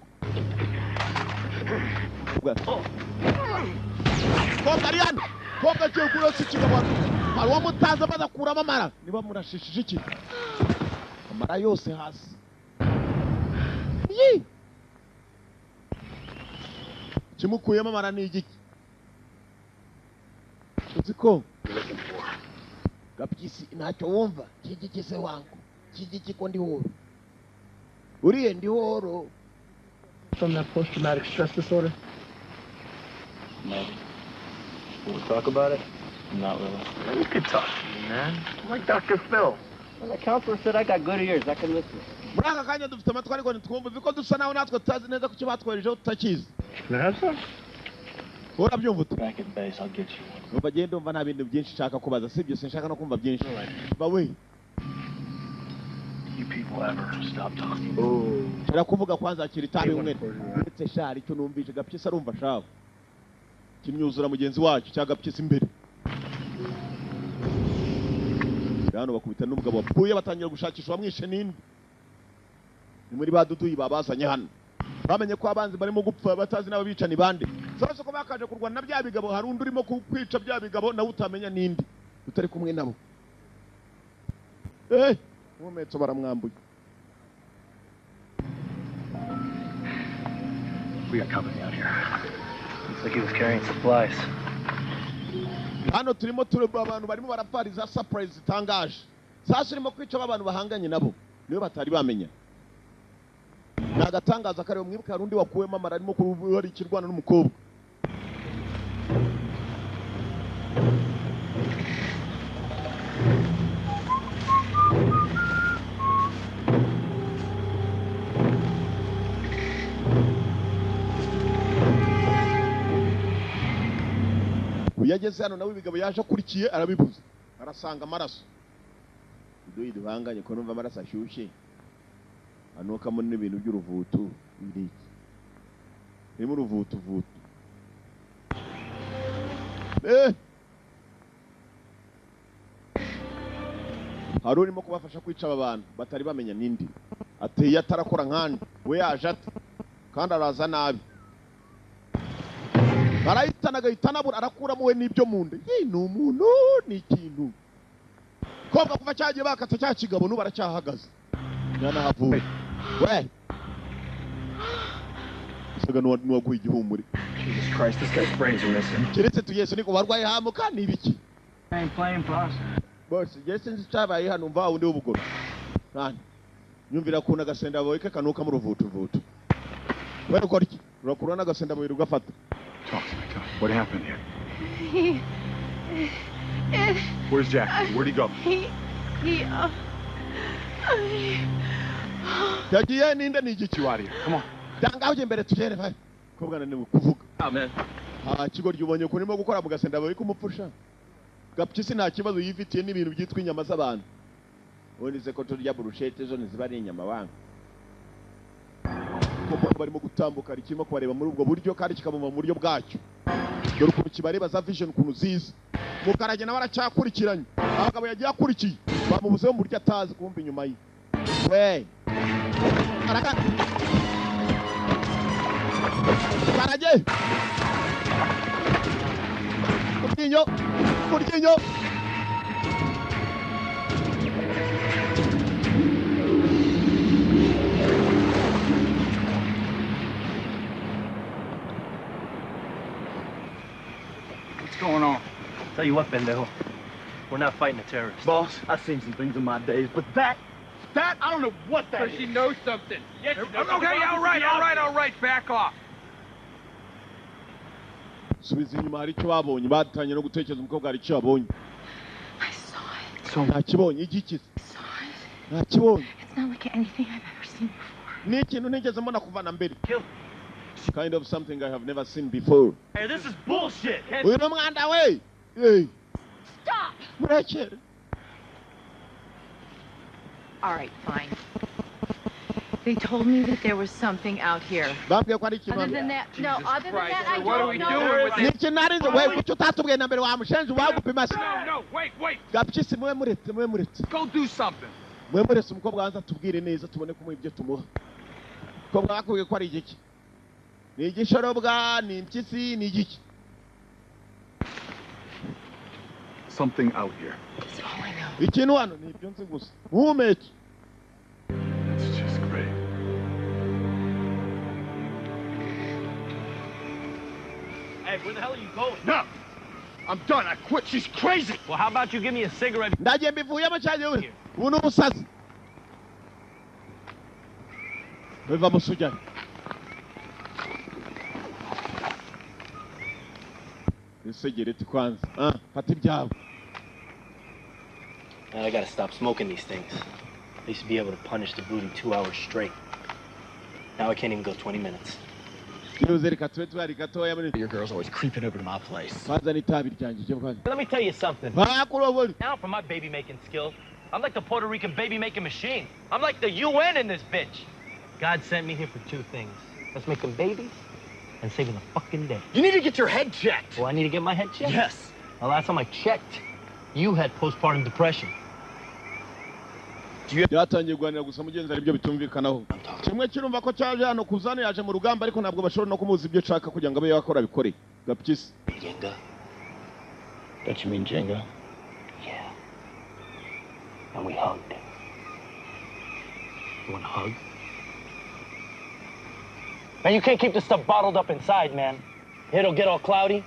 Kobwa Ariana, kobwa cyo kurose kigabo. Hari uwo mutaza badakuramo amara. Niba murashishije iki? Amara yose hasi. Yi. Kimukuyemo amara ni igiki? Uziko? Gapyisi ntacyo wumva. Kigiki se wangu. Kigiki ko ndi horo. Uriye ndi horo. From that post-traumatic stress disorder? Maybe. Will we talk about it? Not really. You can talk to me, man. I'm like Dr. Phil. Well, the counselor said I got good ears. I can listen. Muri aka kanya dufite amatwi ariko ntitwumva biko dusa naho natwe tutazi neza kuki batwerejeho tutakizi. Can I have some? Urabyumva ute? Back at base, I'll get you one. Numva genda umva nta bintu byinshi nshaka kubaza sibyo sinshaka no kumva byinshi. Bawe. You people ever stop talking? Shira kuvuga kwanza akiri itabi umwe. Ndetse shari cyo numvise Gapyisi arumva shaho. Kimyuzura mugenzi wacu cya Gapyisi imbere. Hano bakubita n'umugabo wapfuye batangira gushakisha bamwishe ninde. Ni muri baduduyi babazanye hano. Bamenye ko abanzi barimo gupfa batazi nabo bica ni bande. Sasa ko bakaje kurwana na bya bigabo hari undi urimo kwica bya bigabo nawe utamenya ninde. Utari kumwe nabo. Mumetso baramwambuye. We got company out here. Looks like he was carrying supplies. Hano turimo tureba abantu barimo barapariza surprise zitangaje. Sasa urimo kwica abantu bahanganye nabo. Niyo batari bamenya. Nagatangaza kare mwibuka harundi wakuwemo amara arimo kuruhari ikirwana n'umukobwa. Yageze hano nawe ibigabo yaje akurikiye arabibuza arasanga amaraso iduyi dibanganye ko numva amaraso ashyushye anuka muri ibintu by'uruvutu biriki irimo uruvutu hari urimo kubafasha kwica aba bantu batari bamenya nindi ateye atarakora nkandi we yaje ate kandi araza nabi barahitana agahitana arakuramo we n'ibyo mu nda ni umuntu ni ikintu kobwa kuva cyagiye bakata cya kigabo n'ubu aracyahagaze yanahavuye we isaga n'uwaguye igihumure Jesus Christ, this guy's brains are missing. keretse tuyese niko barwaye hamuka ni ibiki I ain't playing for us. bose jese nzi cyabaye hano mva wundi w'ubugoro kandi nyumvira kuna gasenda boyike kanuka mu ruvutu Where ukora iki? Urakura n'agasenda mu biru gafata. Talk to me, Tom. What happened here? He... Where's Jack? Where'd he go? Yagiye ninde ni igiki? You out of here. Come on. Danga uje mbere tugere vai. Kobwa nani kuvuga. Amen. Kigo ryubonye ko nimo gukora mu gasenda bari kumupfusha. Gapyisi nta kibazo yifitiye n'ibintu byitwa inyama z'abantu. Ubundi se ko turya burushete zo niziba ari inyama wanga. Kuko barimo gutambuka rikimo kubareba muri ubwo buryo kandi kikabuma mu buryo bwacyo. Dore ukuntu kibareba za vision kuntu ziza. Mukarage nawe aracyakurikiranye. Abagabo yagiye akurikiye. Bamubuzeho mu buryo atazi kumva inyuma ye. We. Karaka. Karage. Kurtinyo. Kurtinyo. What's going on? Tell you what, Bendejo. We're not fighting a terrorist. Boss, I've seen some things in my days, but that, I don't know what that is. She knows something. Yes, she knows Okay, all right, back off. Subiza inyuma hari icyo babonye batanye no gutekereza umukobwa hari icyo babonye. I saw it. So ntakibonye igiki? I saw it. Ntakibonye. It's not like anything I've ever seen before. Ni ikintu ntigeze mbona kuva na mbere. Kill. Kind of something I have never seen before. Hey, this is bullshit. Uyu no mwanda we. Hey. Stop! Murekere. All right, fine. They told me that there was something out here. Bambwiye ko ari Other ikintu. than that, no, other than Christ, that, I what are don't we know. doing with Ni this? ikintu narinze we kucyo utatubwiye na mbere wa mushenzi wagupima se. No, wait. Gapyisi mwe muretse. Go do something. Mwe muretse umukobwa wanza tubwire neza tubone ko ibyo tumuha. Umukobwa bakubwiye ko ari igiki? Ni igishorobwa, ni impyisi, ni igiki? Something out here. That's all I know. Ikintu hano ni ibyo nzi gusa. Muhumeke. It's just great. Hey, where the hell are you going? No! I'm done. I quit. She's crazy. Well, how about you give me a cigarette? Ndagiye mbivuyemo cyane we. Ubu ni ubusazi. Biva musujyane. Isegereti kwanza. Fata ibyawe. Man, I gotta stop smoking these things. I used to be able to punish the booty 2 hours straight. Now I can't even go 20 minutes. Kiruze reka tube twari gatoya muri. Your girl's always creeping over to my place. Kwanza ni tabi ryanjye cyo kwanza. Let me tell you something. Bakurobori. Now for my baby making skills, I'm like the Puerto Rican baby making machine. I'm like the UN in this bitch. God sent me here for two things. Let's make them babies and saving the fucking day. You need to get your head checked. Well, I need to get my head checked? Yes. The last time I checked, you had postpartum depression. Byatangiye kuganira gusa mugenzi ari byo bitumvikanaho. Kimwe kirumva ko cyaje hano kuzana yaje mu rugamba ariko ntabwo bashobora no kumuza ibyo shaka kugira ngo abe yakora bikore. Gapyisi. Jenga? Don't you mean Jenga? Yeah. And we hugged. You want a hug? Man, you can't keep this stuff bottled up inside, man. It'll get all cloudy.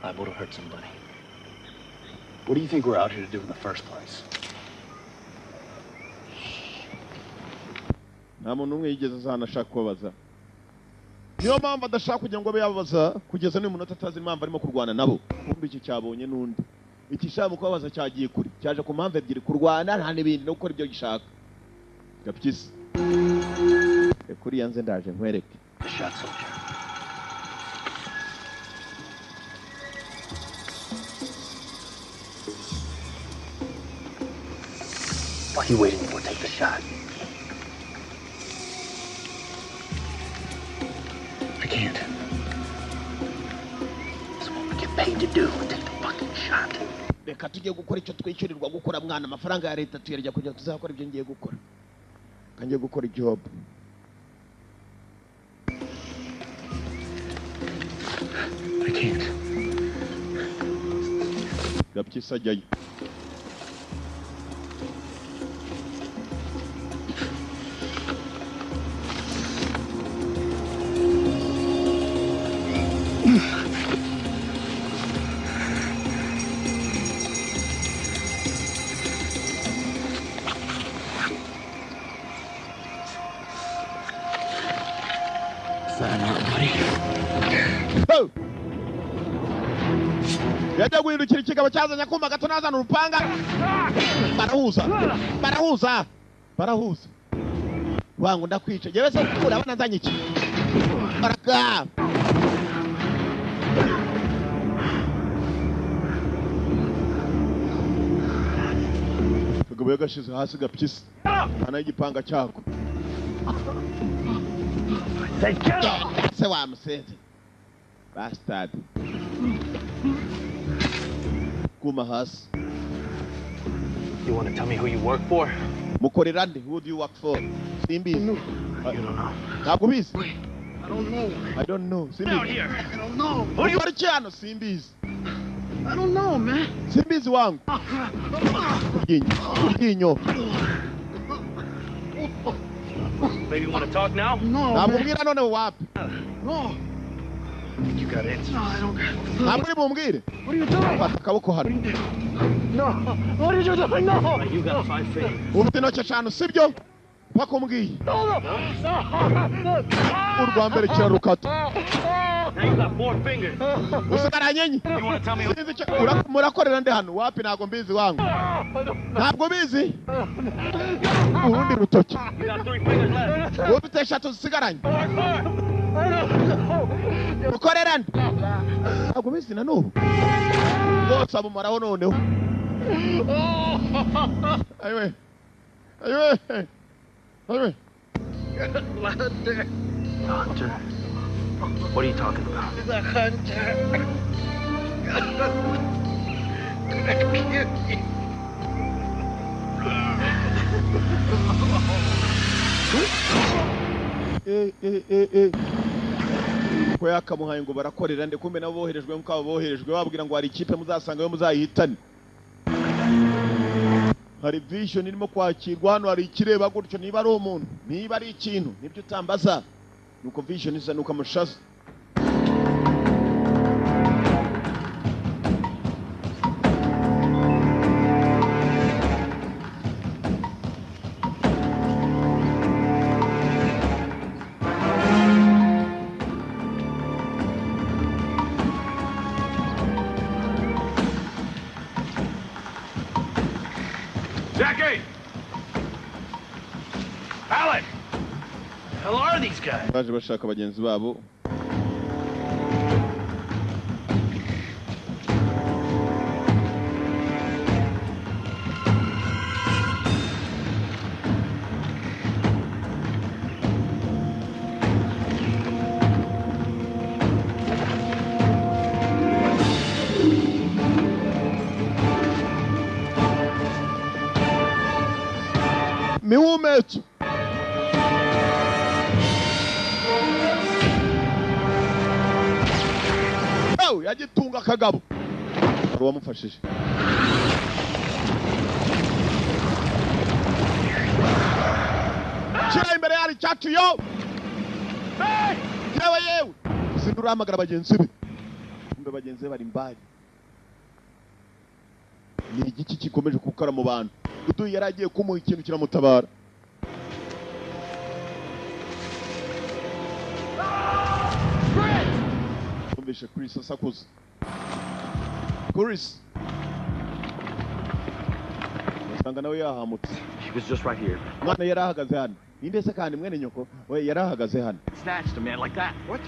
Liable to hurt somebody. What do you think we're out here to do in the first place? Nta muntu umwe yigeze azana ashaka kubabaza. Niyo mpamvu adashaka kugira ngo abe yababaza kugeza n'uyu munota atazi impamvu arimo kurwana nabo. Kumbe iki cyabonye n'undi. Iki shaka kubabaza cyagiye kuri. Cyaje ku mpamvu ebyiri kurwana nta n'ibindi no gukora ibyo gishaka. Gapyisi. Kuri yanze ndaje nkwereke. The shot soldier. What are you waiting for? Take the shot. I can't. That's what we get paid to do. Take the fucking shot. Reka tujye gukora icyo twishyurirwa gukora mwana amafaranga ya leta tuyarya kugira tuzakora ibyo ngiye gukora. Kangiye gukora job. I can't. Gapyisi ajyayo. Oh! Yajya guhindukira ikigabo cyazanye akuma gato nazana urupanga. Barahuza. Wangu ndakwica. Jewe se urabona nzanye iki? Baraka. Kagabo yagashize hasi gapyisi. Ana y'igipanga cyako. Se wa musente. Bastard. Kuma hasi. You want to tell me who you work for? Mukorerande, who do you work for? Simbi. You don't know. Ntabwo bizi? I don't know. I don't know. Simbi. Out here. I don't know. Ukora cyano Simbi. I don't know, man. Simbi wangu. Kuryinyo. Maybe you want to talk now? No, Nabwira none wapi? No. You got answers. No, I don't got it. Ntabwo bumbwire. What are you doing? Fata akaboko hano. No. What are you doing? No. You got 5 fingers. Ufite intoki eshanu sibyo? Paka umbwiye. No. Urwa mbere kirarukata. Now you got 4 fingers. Usigaranye enye. You want to tell me who... Murakorera nde hano? Wapi ntabwo mbizi wangu. Ntabwo bizi? Urundi rutoki. You got 3 fingers left. Ufite eshatu zisigaranye. Ukorera nde? Ntabwo bizi na n'ubu. Bose abumaraho noneho. Ayiwe. Hunter. What are you talking about? The hunter. Ko yakamuhaye ngo barakorera nde kumbe nabo boherejwe nk'abo boherejwe babwira ngo hari ikipe muzasanga yo muzayihitane. Hari vision irimo kwakirwa hano, hari ikireba gutyo, niba ari umuntu, niba ari ikintu, nibyo utambaza. Nuko vision isa nuko amushaza. Jackie! Alec! The hell are these guys? Baje bashaka bagenzi babo. Miumet. Oh, yagitunga kagabo. Ari wamufashije. Shira imbere yari cyacu yo. Hey! Yewe. Sindura amagara bagenzi be. Umbe bagenzi be bari mbari. Ni igiki kikomeje kukara mu bantu. Udu yaragiye kumuha ikintu kiramutabara. Umvishe Chris asakuza. Chris. Nasanga nawe yahamutse. He was just right here. Mwana yarahagaze hano. Ninde se kandi mwene nyoko? We yarahagaze hano. Snatched a man like that. What?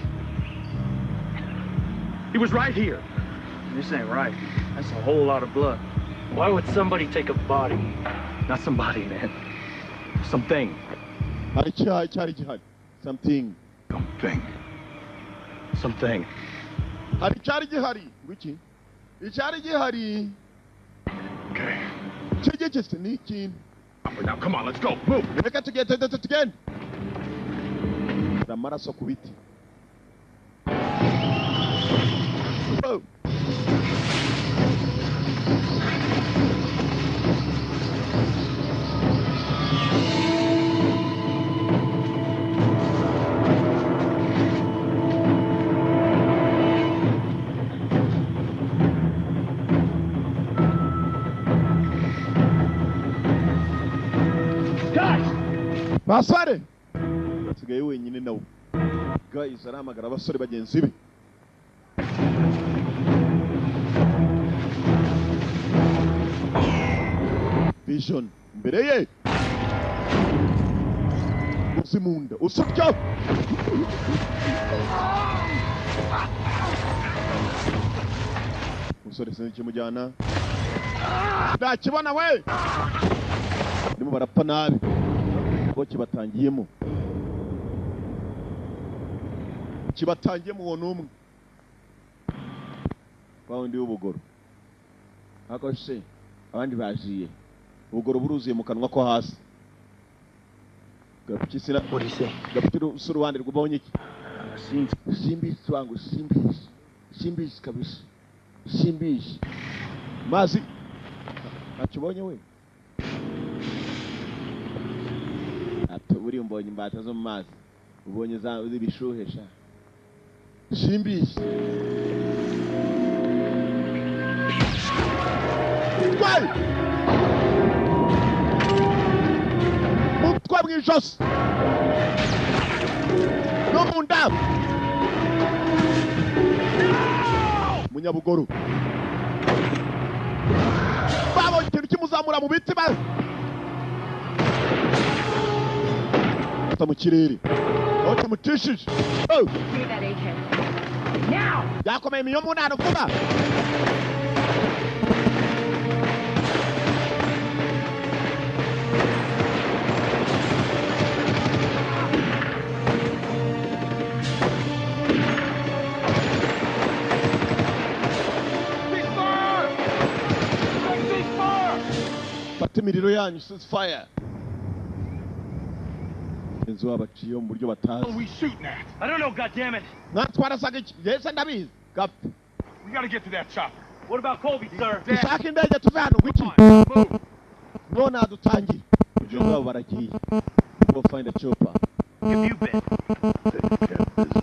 He was right here. This ain't right. That's a whole lot of blood. Why would somebody take a body? Not somebody, man. Something. Hari cyari gihari. Something. Something. Hari cyari gihari. Wiki? Icyari gihari. Okay. Chegetse ni ikintu. Now, come on, let's go. Move. Reka tugende. Amaraso ku biti. Oh. Basare. Sigaye wenyine nawe. guys arahamagara abasore bagenzi be. Vision mbere ye uzimunda usutya umusore sinzi kimujyana ndakibona we ndimo barapfa nabi bo kibatangiyemo uwo n'umwe bawundi w'ubugoro ako se abandi bajiye ubugoro buruzuye mu kanwa ko hasi gapikisira gapitiro uruhande rw'ubonye iki simbishi wangu simbishi kabisa simbishi mazi akibonye we ati buri mbonye imbata zo mu mazi ubonye za ibishuhesha simbishi Why? Mutwa mwijos. No munda. Munyabugoro. Babo ikintu kimuzamura mu biti ba. Tamu kirere. Ote mutishije. Oh. Give that AK. Now. Yakomeye imiyo munano vuba. Imiriro yanyu since fire. Enzo abaciyo mu buryo batazi. What are we shooting at? I don't know, goddammit. Natwara sagiki. Yes, ndabizi. Gap. We gotta get to that chopper. What about Colby, sir? Ishaka indege tuve hano wiki. None adutangira. Ujyo ngabo baragiye. Go find a chopper. Have you been?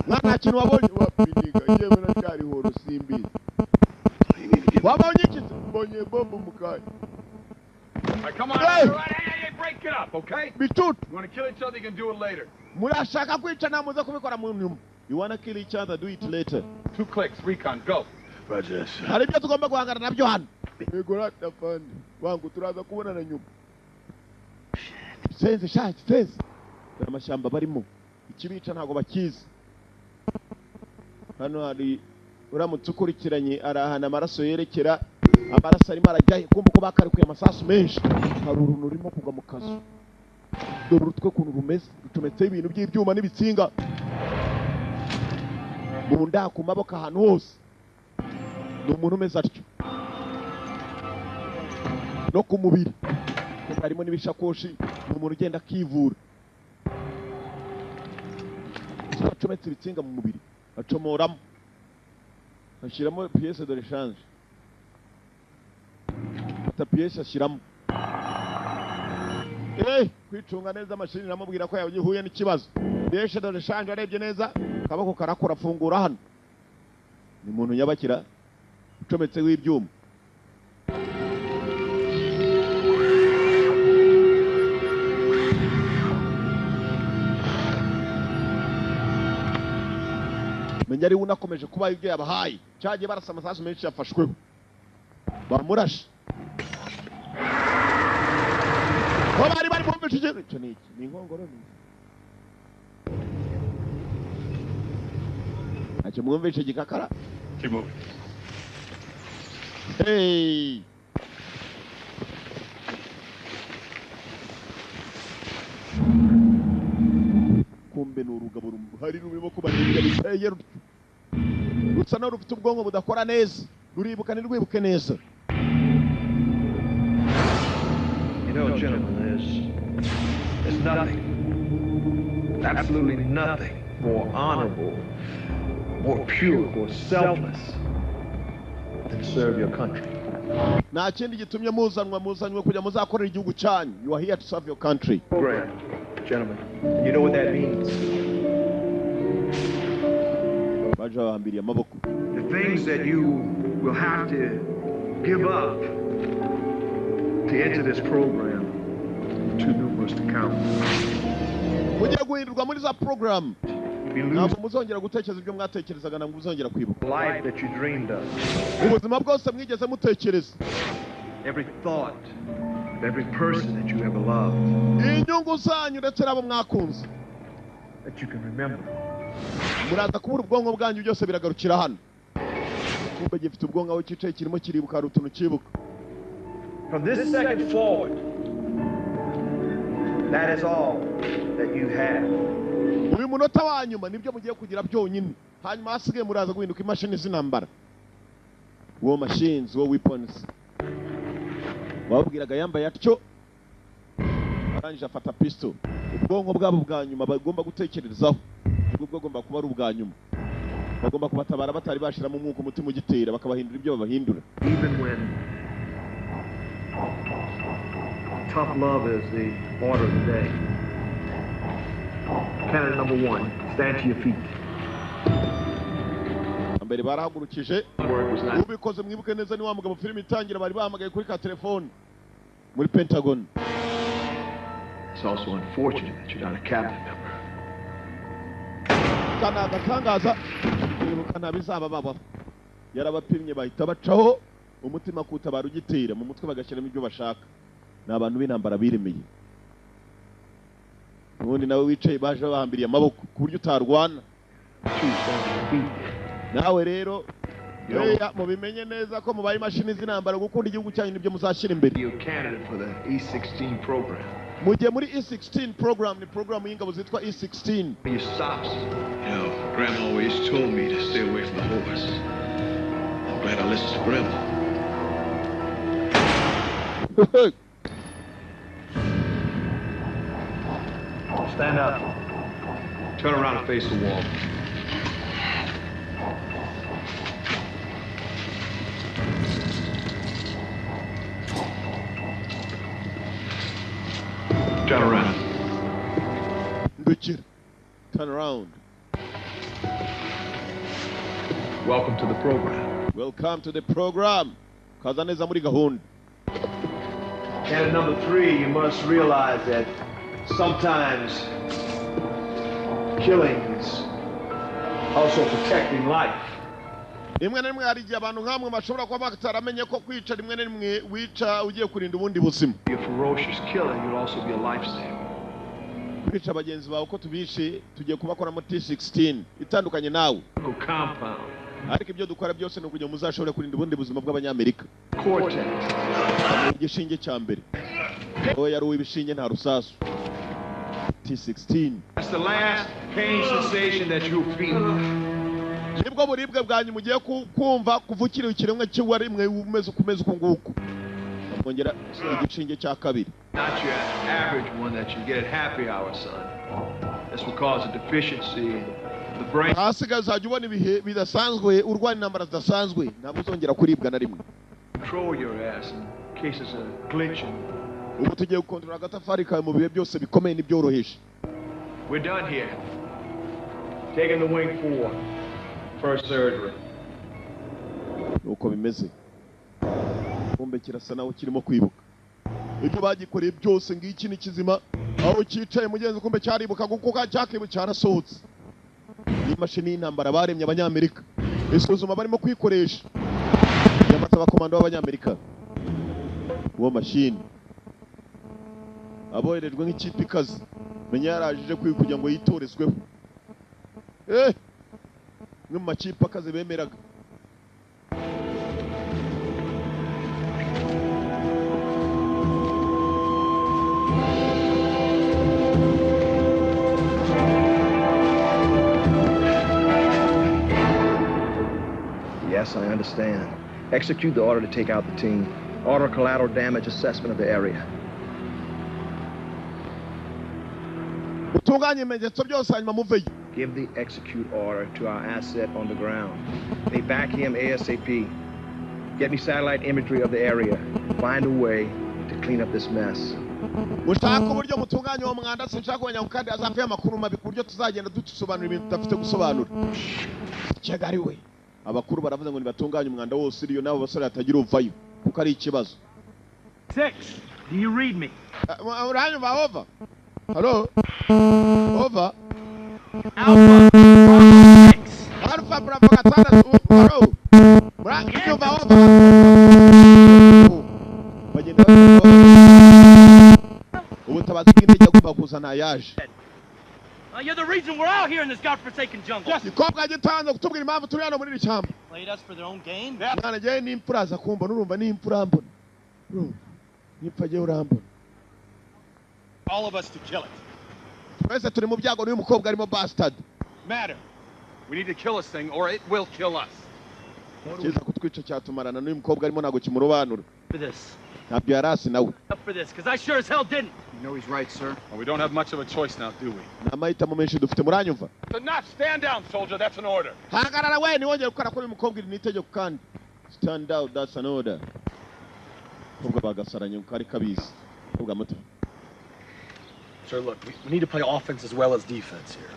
Nta kintu wabonye wapiniga. Yewe na cyari horo simbi. Wabonye iki? Mbonye bombo mukanya. All right, come on. Hey! Hey, break it up, okay? Bitut. You want to kill each other, you can do it later. Murashaka kwica namuza kubikora mu nyuma. You want to kill each other, do it later. 2 clicks, recon, go. Roger. Hari ibyo tugomba guhangana nabyo hano. Egora tafandi. Wangu turaza kubona na nyuma. Senze shaki, senze. Amashyamba barimo. Ikibica ntago bakizi. Hano hari uramutse ukurikiranye arahana amaraso yerekera amaraso arimo arajya kumva ko bakarikuye amasasu menshi. Hari uruntu rurimo kugwa mu kazu. Dore urutwe kuntu rumeze rucometse ibintu by'ibyuma n'ibitsinga. Mu nda ku maboko ahantu hose. Ni umuntu umeze atyo. No ku mubiri. Harimo n'ibishakoshi. Ni umuntu ugenda akivura. Acometse ibitsinga mu mubiri. Acomoramo. Ashyiramo pièce de rechange. Ata pièce ashyiramo. Kwicunga neza mashini namubwira ko yahuye n'ikibazo. Pièce de rechange arebye neza. Kabako karakora afungura hano. Ni umuntu nyabakira. Ucometse w'ibyuma. Menya ari unakomeje kuba ibyo yabahaye. Cyagiye barasa amasasu menshi yafashweho. Bamurashe. Bari mu mbicigero. Cyo ni iki? Ni inkongoro ni. Aje mu mbicigero gikakara. Keep moving. Hey. Kumbe n'urugabo hari rurimo kubarinda biteye rutsa no rufite ubwonko budakora neza ruribuka ni rwibuke neza. You know, gentlemen, there's nothing, absolutely nothing more honorable, more pure, more selfless than serve your country. Nta kindi gitumye muzanywe kujya muzakorera igihugu cyanyu. You are here to serve your country. Great, gentlemen. You know what that means? Baje bambiriye amaboko. The things that you will have to give up to enter this program too numerous to count. Mugiye guhindurwa muri za program ntabwo muzongera gutekereza ibyo mwatekerezaga ntabwo muzongera kwibuka life that you dreamed of. ubuzima bwose mwigeze mutekereza Every thought of every person that you ever loved. inyungu zanyu ndetse n'abo mwakunze That you can remember. muraza kubura ubwonko bwanyu byose biragarukira hano kumbe gifite ubwonko aho cyicaye kirimo kiribuka hari utuntu kibuka From this second forward, that is all that you have. uyu munota wa nyuma nibyo mugiye kugira byonyine hanyuma hasigaye muraza guhinduka imashini z'intambara war machines war weapons babwiraga yambaye atyo arangije afata pistol ubwonko bwabo bwa nyuma bagomba gutekerezaho ubwo bwagomba kuba ari ubwa nyuma bagomba kubatabara batari bashiramo umwuka umutima ugitera bakabahindura ibyo babahindura Even when tough love is the order of the day. Candidate number 1, stand to your feet. mbere barahagurukije ubikoze mwibuke neza ni wa mugabo filime itangira bari bahamagaye kuri ka telefone muri Pentagon. It's also unfortunate that you're not a cabinet member. Kana gatangaza ibuka nabizaba baba yarabapimye bahita bacaho umutima kutabara ugitera mu mutwe bagashyiramo ibyo bashaka n'abantu b'intambara biremeye ubundi nawe wicaye baje bahambiriye amaboko ku buryo utarwana nawe rero yeya mubimenye neza ko mubaye imashini z'intambara gukunda igihugu cyanyu nibyo muzashyira imbere mugiye muri E16 program ni program y'ingabo zitwa E16 Grandma always told me to stay away from the horse. I'm glad I listened to Grandma. Stand up. Turn around and face the wall. Turn around. Turn around. Welcome to the program. Welcome to the program. Kazaneza muri gahunda. Candidate number 3, you must realize that sometimes killing is also protecting life. Rimwe na rimwe hari igihe abantu nkamwe bashobora kuba bataramenye ko kwica rimwe na rimwe wica ugiye kurinda ubundi buzima. If you're a ferocious killer, you'll also be a lifesaver. Kwica bagenzi bawe ko tubishe tugiye kubakora mu T16 itandukanye nawe. Compound. Ariko ibyo dukora byose ni ukugira ngo muzashobore kurinda ubundi buzima bw'abanyamerika. Cortex. Igishinge cya mbere. Oya yari uw'ibishinge nta rusasu. T16. That's the last pain sensation that you'll feel. Nibwo buribwe bwanyu mugiye kumva kuvukira ikiremwe cy'uwa rimwe umeze ukomeza uko nguko. Mongera igishinge cya kabiri. Not your average one that you get at happy hour, son. That's because of deficiency in the brain. Hasigaye uzajya ubona ibihe bidasanzwe urwana intambara zidasanzwe ntabwo uzongera kuribwa na rimwe. Control your ass in cases of glitching. Ubu tugiye gukontorora agatafari kawe mu bihe byose bikomeye n'ibyoroheje. We're done here. Taking the wing 4. First surgery. Uko bimeze. Kumbe kirasa nawe kirimo kwibuka. Ibyo bagikoreye byose ngiki ni kizima aho cyicaye mugenzi kumbe cyaribuka gukuka cyakibu cyarasohotse. Imashini y'intambara baremye abanyamerika. Isuzuma barimo kwikoresha. Yamata abakomando b'abanyamerika. Uwo machine. Aboherejwe nk'ikipe ikaze. Menya yarajije kugira ngo yitorezweho. Mu makipe akaze bemeraga. Yes, I understand. Execute the order to take out the team. Order collateral damage assessment of the area. Utunganye ibimenyetso byose hanyuma muveyo. Give the execute order to our asset on the ground. They back him ASAP. Get me satellite imagery of the area. Find a way to clean up this mess. Mushaka uburyo mutunganye uwo mwanda sinshaka kumenya kandi azavuye amakuru mabi ku buryo tuzagenda dusobanura ibintu tudafite gusobanura. Cyagari we. Abakuru baravuze ngo nibatunganye umwanda wose iriyo nabo basore atagira uvayo kuko ari ikibazo. 6. Do you read me? Uranyumva over? Hello? Over? Alpha, Bravo 6. Alpha Bravo gatandatu baro Bravo bagenda ubutabazi bw'indege agomba kuzana yaje. You're the reason we're out here in this godforsaken jungle. Ikobwa gitanze kutubwira impamvu turi hano muri iri cyamba. Played us for their own game. Mwana njye ni imfura za kumva nurumva ni imfura mbona. Nipfa je urambona. All of us to kill it. Twese turi mu byago n'uyu mukobwa arimo bastard. Matter. We need to kill this thing or it will kill us. Kiza kutwica cyatumarana n'uyu mukobwa arimo nago kimurobanura. For this. Ntabyo yarasi nawe. Up for this, because I sure as hell didn't. You know he's right, sir. Well, we don't have much of a choice now, do we? Namahitamo menshi dufite muranyumva. Enough! Stand down, soldier. That's an order. Hagarara we ni wongeye gukora kuri uyu mukobwa iri nitegeko kandi. Stand down, that's an order. Mukobwa bagasaranye ukari kabizi. Mukobwa muto. Sir, look, we need to play offense as well as defense here.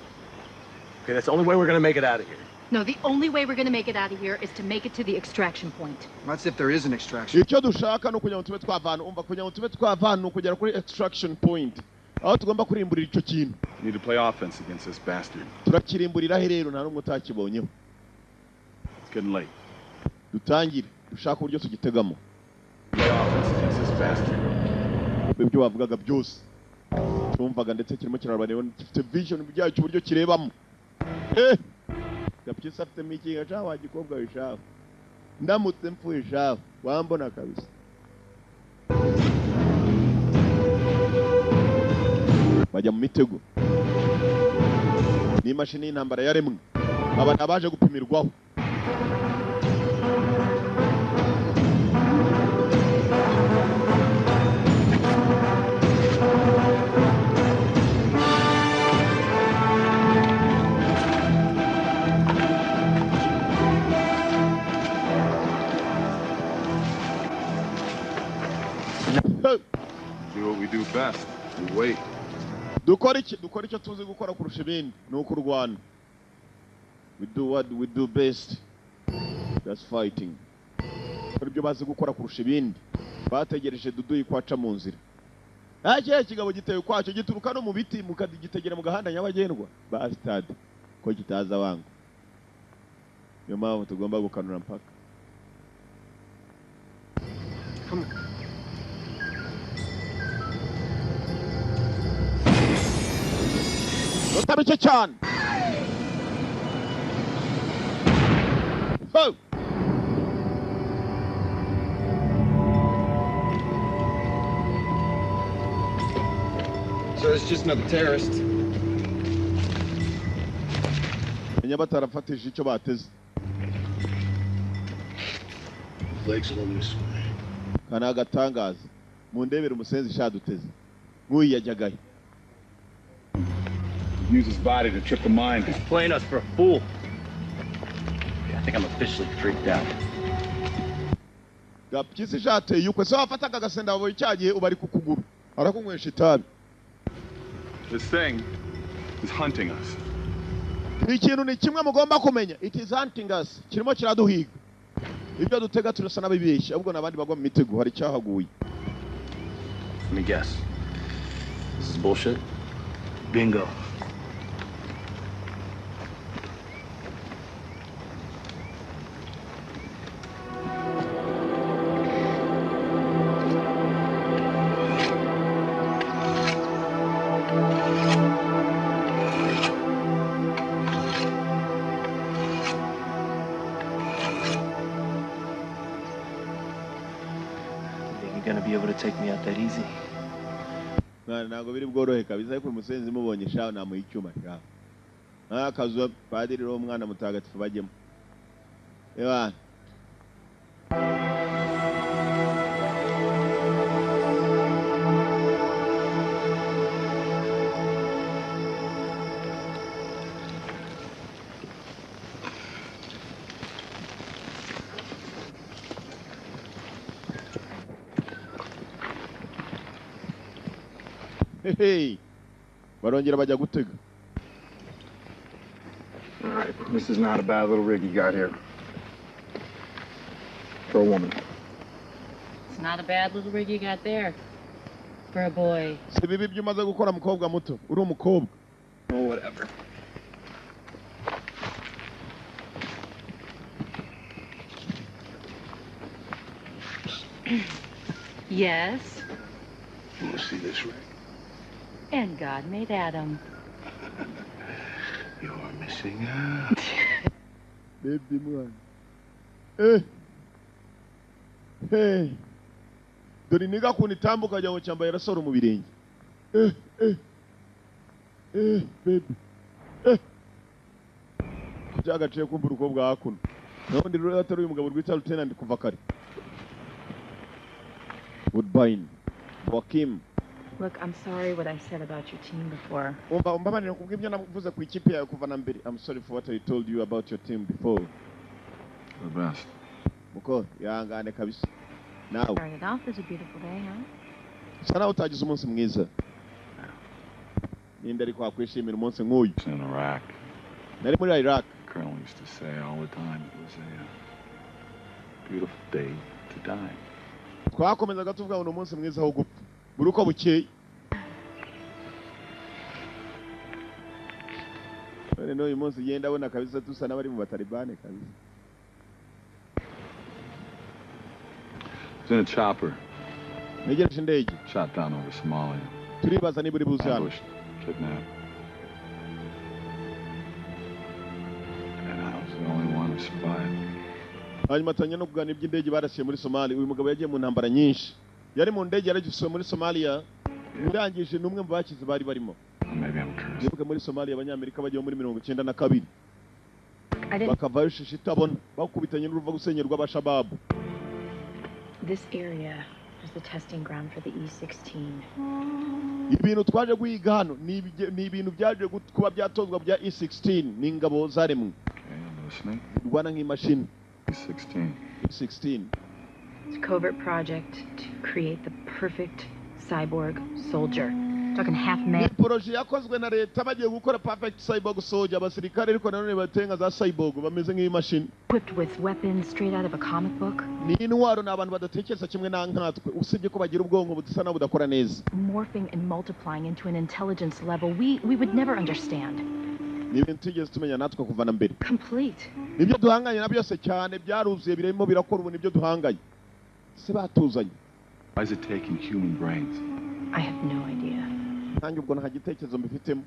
Okay, that's the only way we're going to make it out of here. No, the only way we're going to make it out of here is to make it to the extraction point. That's if there is an extraction. Icyo dushaka no kugira ngo tube twavana umva kugira ngo tube twavana no kugera kuri extraction point. Aho tugomba kurimburira icyo kintu. We need to play offense against this bastard. Turakirimburira rero nta numwe utakibonyeho. It's getting late. Dutangire dushaka uburyo tugitegamo. Play offense against this bastard. Ibyo bavugaga byose. Tumvaga ndetse kirimo kirabareba gifite vision byacyo uburyo kirebamo. Gapyisa afite mikinga cha wagikobwa wishaho. Ndamutse mpfuye shaho wambona kabisa. Bajya mu mitego. Ni mashini y'intambara yaremwe. Abantu abaje gupimirwaho. Do what we do best. We wait. Dukora icyo tuzi gukora kurusha ibindi ni ukurwana. We do what we do best. That's fighting. Kora ibyo bazi gukora kurusha ibindi. Bategereje Dudu ikwaca mu nzira. Aje kigabo giteye kwacyo gituruka no mu biti mukagitegera mu gahanda nyabagendwa. Bastard. Ko kitaza wangu. Yo mpamvu tugomba gukanura mpaka. Come on. Utabice cyane. Ho. So it's just another terrorist. Menya batarafatije icyo bateze. Legs along this way. Kana agatangaza. Mu ndebere umusenzi shaduteze. Nguyi yajyagaye. Use his body to trip the mind. He's playing us for a fool. Yeah, I think I'm officially freaked out. Gapyisi shateye ukwe so afataga gasenda abo icyagiye ubari kukuguru. Arakunywesha itabi. This thing is hunting us. Ikintu ni kimwe mugomba kumenya. It is hunting us. Kirimo kiraduhiga. Ibyo dutega turasa nabibeshya ahubwo nabandi bagwa mu mitego hari cyahaguye. Let me guess. This is bullshit? Bingo. Gonna be able to take me out that easy. Ntabwo biri bworohe kabisa ariko umusenzi mubonye shaho namuha icyuma shaho. Akazuba padiri ro mwana mutagatifu bajyemo. Ewa. Hey, barongera bajya gutega. All right, this is not a bad little rig you got here. For a woman. It's not a bad little rig you got there. For a boy. Si bibi byumaze gukora mukobwa muto. Uri umukobwa. Oh, whatever. Yes. You want to see this ring? And God made Adam. You're missing out. Baby man. Hey. Dore niga kunitambuka jya ngo cyambaye rasoro mu birenge. Baby. Cyagaciye kumva urukobwa hakuno. None rero atari uyu mugabo rwita Lieutenant kuva kare. Woodbine. Joaquim. Look, I'm sorry what I said about your team before. Umbabarira kubw'ibyo navuze ku ikipe yawe kuva na mbere. I'm sorry for what I told you about your team before. The best. Muko, yangane kabisa. Now. Started off as a beautiful day, huh? Sana utagize umunsi mwiza. Ninde ariko akwishimira umunsi nk'uyu. In Iraq. Nari muri Iraq. Colonel used to say all the time it was a beautiful day to die. Twakomezaga tuvuga ngo umunsi mwiza wo gupfa. Buri uko bukeye. None uyu munsi yenda abona kabisa dusa n'abari mu batalibane kabisa. It's in a chopper. Negereje indege. Shot down over Somalia. Turibaza niba uri buze hano. Ambushed, kidnapped. And I was the only one who survived. Hanyuma tanya no kuganira iby'indege barasiye muri Somalia. Uyu mugabo yagiye mu ntambara nyinshi. Yari mu ndege yaragisuye muri Somalia. Urangije n'umwe mu bakize bari barimo. Maybe I'm cursed. Nibuka muri Somalia abanyamerika bagiye muri 92. Bakavayo shishi itabona. Bakubitanye n'uruva gusenyerwa abashabab. This area is the testing ground for the E-16. Ibintu twaje guhiga hano ni ibintu byaje kuba byatozwa bya E-16 n'ingabo zaremwe. Okay, I'm listening. Rwana nk'imashini. E-16. E-16. It's a covert project to create the perfect cyborg soldier. Talking half man. Proje yakozwe na leta bagiye gukora perfect cyborg soldier abasirikare ariko nanone batenga za cyborg bameze nk'imashini. Equipped with weapons straight out of a comic book. Ni intwaro n'abantu badatekereza kimwe na nkatwe usibye ko bagira ubwonko budasa na budakora neza. Morphing and multiplying into an intelligence level we would never understand. Ni ibintu tugeze tumenya natwe kuva na mbere. Complete. Nibyo duhanganye na byose cyane byaruzuye birimo birakora ubu nibyo duhanganye. Se batuzanye. Why is it taking human brains? I have no idea. Nanjye ubwo nta gitekerezo mbifitemo.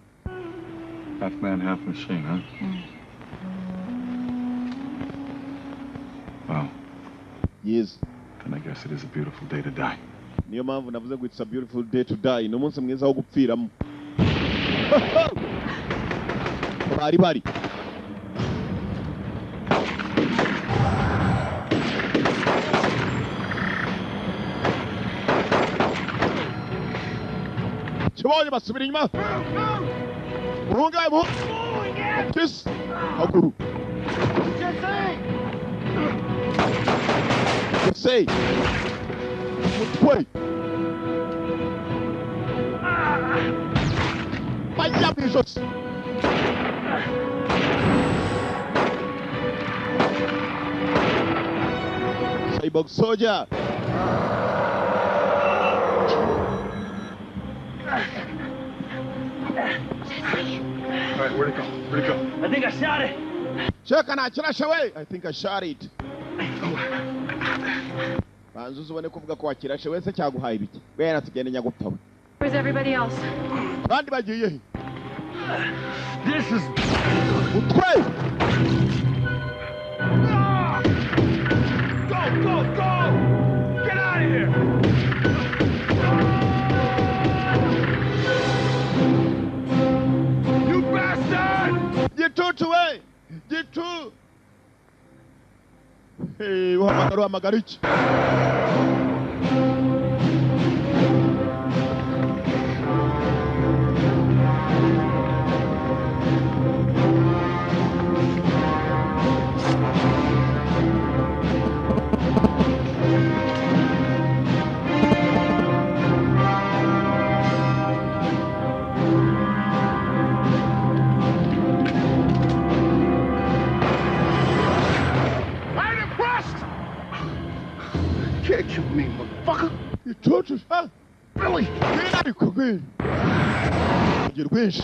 Half man, half machine, huh? Well. Yes. Then I guess it is a beautiful day to die. Niyo mpamvu navuze ngo it's a beautiful day to die. Ni umunsi mwiza wo gupfiramo. Bari. Kibonye basubira inyuma. Muhungaye mu. Kiss. Hakuru. Say. Mutwe. Vaya bijos. Cyborg soldier. All right, where'd it go? Where'd it go? I think I shot it. Check and I think I shot it. Banzuzu ubone kuvuga ko wakirashe wese cyaguhaye ibiki. Bwera tugende nyagutawe. Where's everybody else? Bandi bagiye he? This is Utwe. Go! Get out of here! You bastard! Gitutu we! Gitu! Hey, uhamagara iki? Can't kill me, motherfucker. You tortured, huh? Billy! Get out of here, Get wish.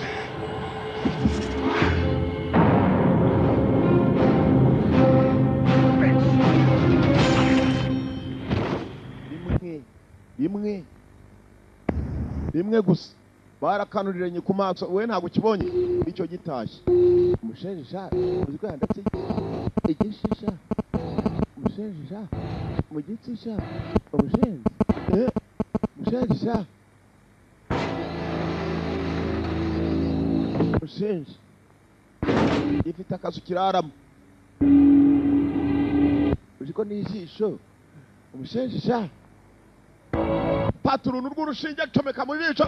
rimwe gusa barakanuriranye ku maso we ntabwo kibonye icyo gitashye umushenje sha uzi ko yandatse igishisha umushenje sha mu gitsi sha umushenje umushenje sha umushenje ifite akazu kiraramo uzi ko n'ijisho umushenje sha paturunu rw'urushinge acomeka mu jisho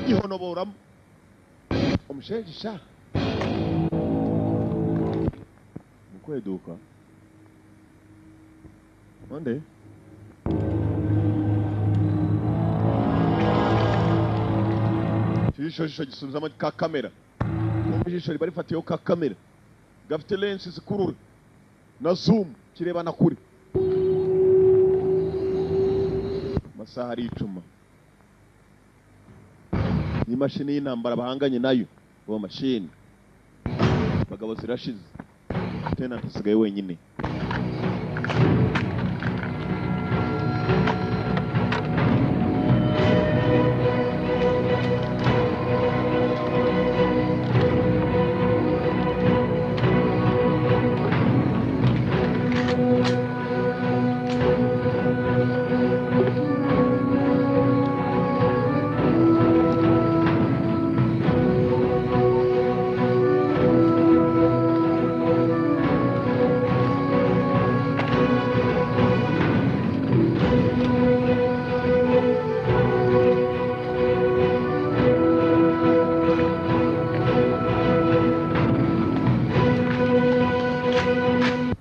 gihonoboramo umushenje sha mukweduka onde ijisho gisubizamo ka kamera ijisho riba rifatiyeho ka kamera gafite lensi zikurura na zoom kirebana kure amasaha ari icuma n'imashini y'intambara bahanganye nayo uwo mashini abagabo zirashize Tenant asigaye wenyine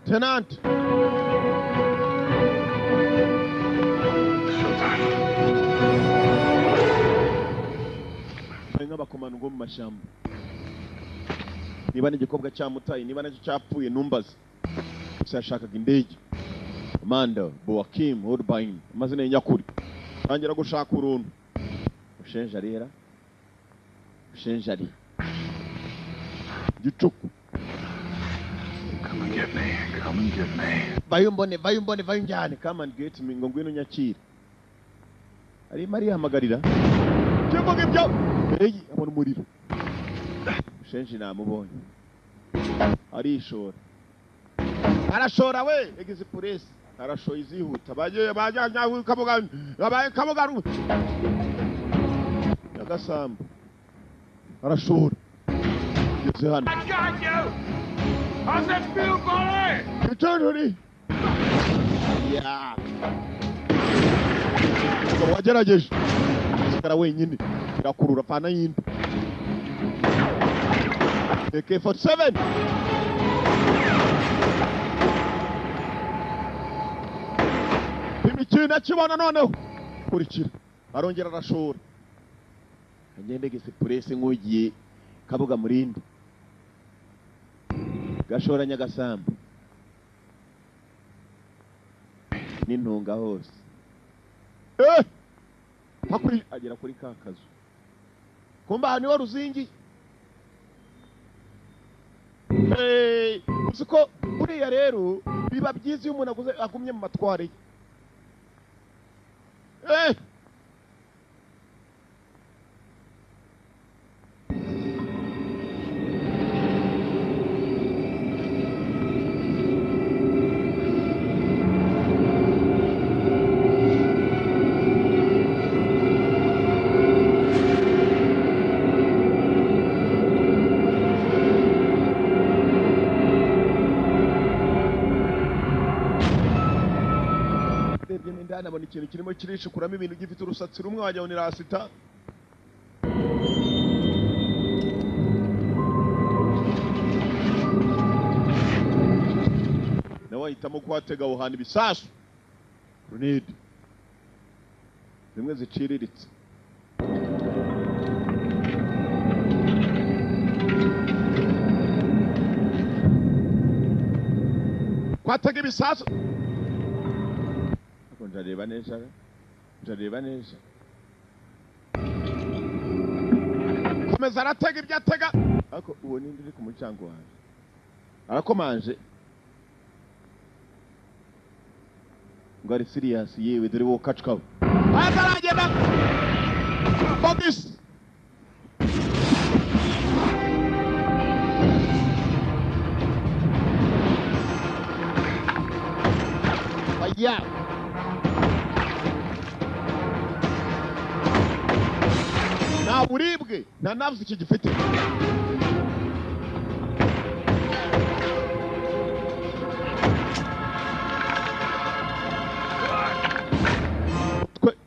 Tenant. Nk'abakomano ngo mu mashyamba niba n'igikobwa cyamutaye niba nacyo cyapfuye numbaze gusa yashakaga indege Amanda Boakim Woodbine amazina y'inyakuri tangira gushaka uruntu ushenje arera ushenje ari gicuku Come and get me. Come and get me. Bayumbone njyane. Come and get me ngo ngwino nyakira. Ari Maria hamagarira. Cyumva ibyo. Eyi abona umuriro. Ushenje namubonye. Arishora. Arashora we egize police. Arashoye izihuta. Bajya kabuga. Kabuga. Yagasamba. Arashora. Yeze hano. I got you. How's that feel, boy? Return, honey. Yeah. Wagerageje. Sikara wenyine. Irakurura pana yindi. AK-47. Imikino kibona noneho. Kurikira. Arongera arashora. Agende gese police ngugiye kabuga murindi. Gashora Nyagasamba n'intunga hose hakuri agera kuri kakazu kumba ni wa ruzingi usiko buriya rero biba byiza iyo umuntu agumye mu matware nabona ikintu kirimo kirishukuramo ibintu gifite urusatsi rumwe wajya ni rasita nawe ahitamo kuhatega aho hantu ibisasu grenade zimwe ziciriritse kwatega ibisasu ndareba neza komeza aratega ibyo atega ariko uwo nindi uri ku mucyango wawe arakomanje ngo ari serious yewe dore wo kacukabo azaragenda Focus. Yeah. Nta buribwe nta navuze iki gifite.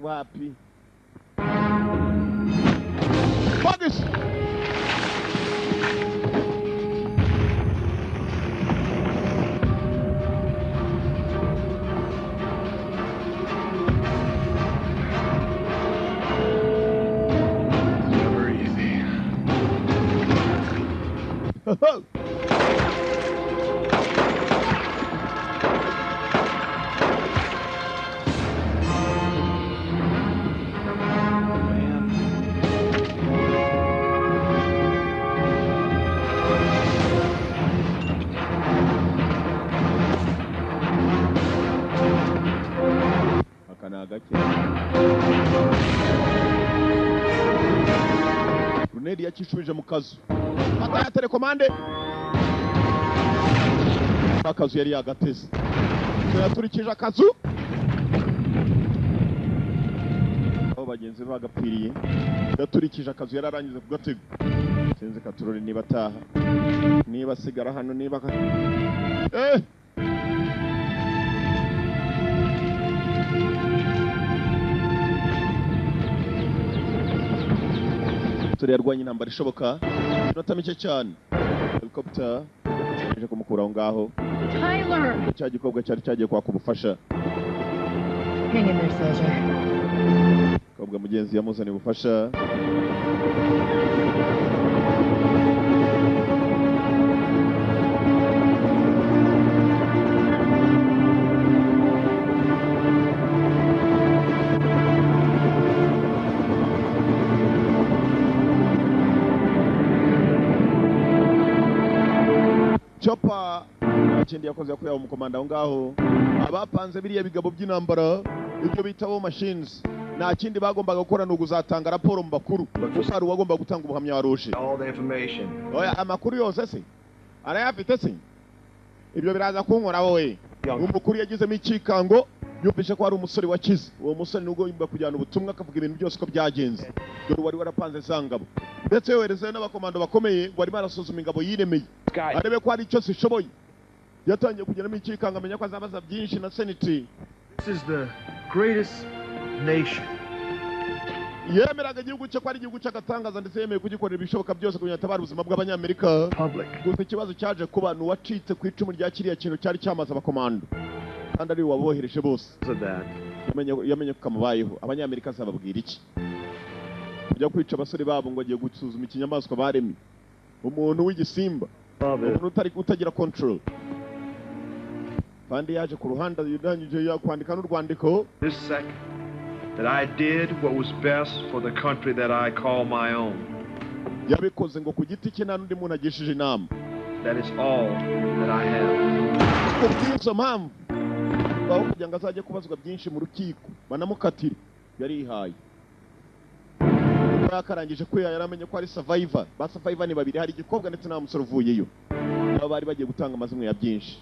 Wapi? Focus. Never easy. Brunei yakishubije mu kazu. Ataya telekomande. Akazu yari yagateze. Yaturikije akazu. Abo bagenzi bagapfiriye. Yaturikije akazu yararangize kugatega. Sinzi katurori niba taha. Niba sigara hano niba yarwanye intambara ishoboka inota mike cyane helicopter ije kumukura aho ngaho Tyler cya gikobwa cyari cyagiye kwaka ubufasha hang in there soldier kobwa mugenzi yamuzaniye ubufasha Chopper ikindi yakoze yakuye umukomanda aho ngaho abapanze biriya bigabo by'intambara ibyo bita bo machines nta kindi bagombaga gukora no kuzatanga raporo mu bakuru usari wagomba gutanga ubuhamya warushe All the information. oya amakuru yose se arayafite se ibyo biraza kunkora wowe umukuru yagizemo ikikango yumvishe ko ari umusore wakize uwo musore nubwo yimba kujyana ubutumwa akavuga ibintu byose ko byagenze dore wari warapanze sangabo ndetse yoherezeyo n'abakomando bakomeye wari barasuzuma ingabo yiremeye arebe ko hari icyo zishoboye yatangiye kugeramo ikikanga amenya ko azabaza byinshi na senate. This is the greatest nation. Yemeraga igihugu cye ko ari igihugu cy'agatangaza ndetse yemeye kugikorera ibishoboka byose kugira ngo atabare ubuzima bw'abanyamerika. Gusa ikibazo cyaje kuba n'uwacitse ku icumu rya kiriya kintu cyari cyamaze abakomando kandi ari wabohereje bose. Yamenye ko kamubayeho abanyamerika zababwira iki kujya kwica abasore babo ngo agiye gusuzuma ikinyamaswa baremye umuntu w'igisimba umuntu utagira control kandi yaje ku ruhande yirangije yakwandika n'urwandiko This second that I did what was best for the country that I call my own. Yabikoze ngo ku giti cye nta n'undi muntu agishije inama. That is all that I have. Kubw'izo mpamvu aho kugira ngo azajye kubazwa byinshi mu rukiko banamukatire yarihaye yakarangije kwiha yaramenye ko ari survivor ba survivor ni babiri hari igikobwa ndetse na musore uvuyeyo abo bari bagiye gutanga amazimwe ya byinshi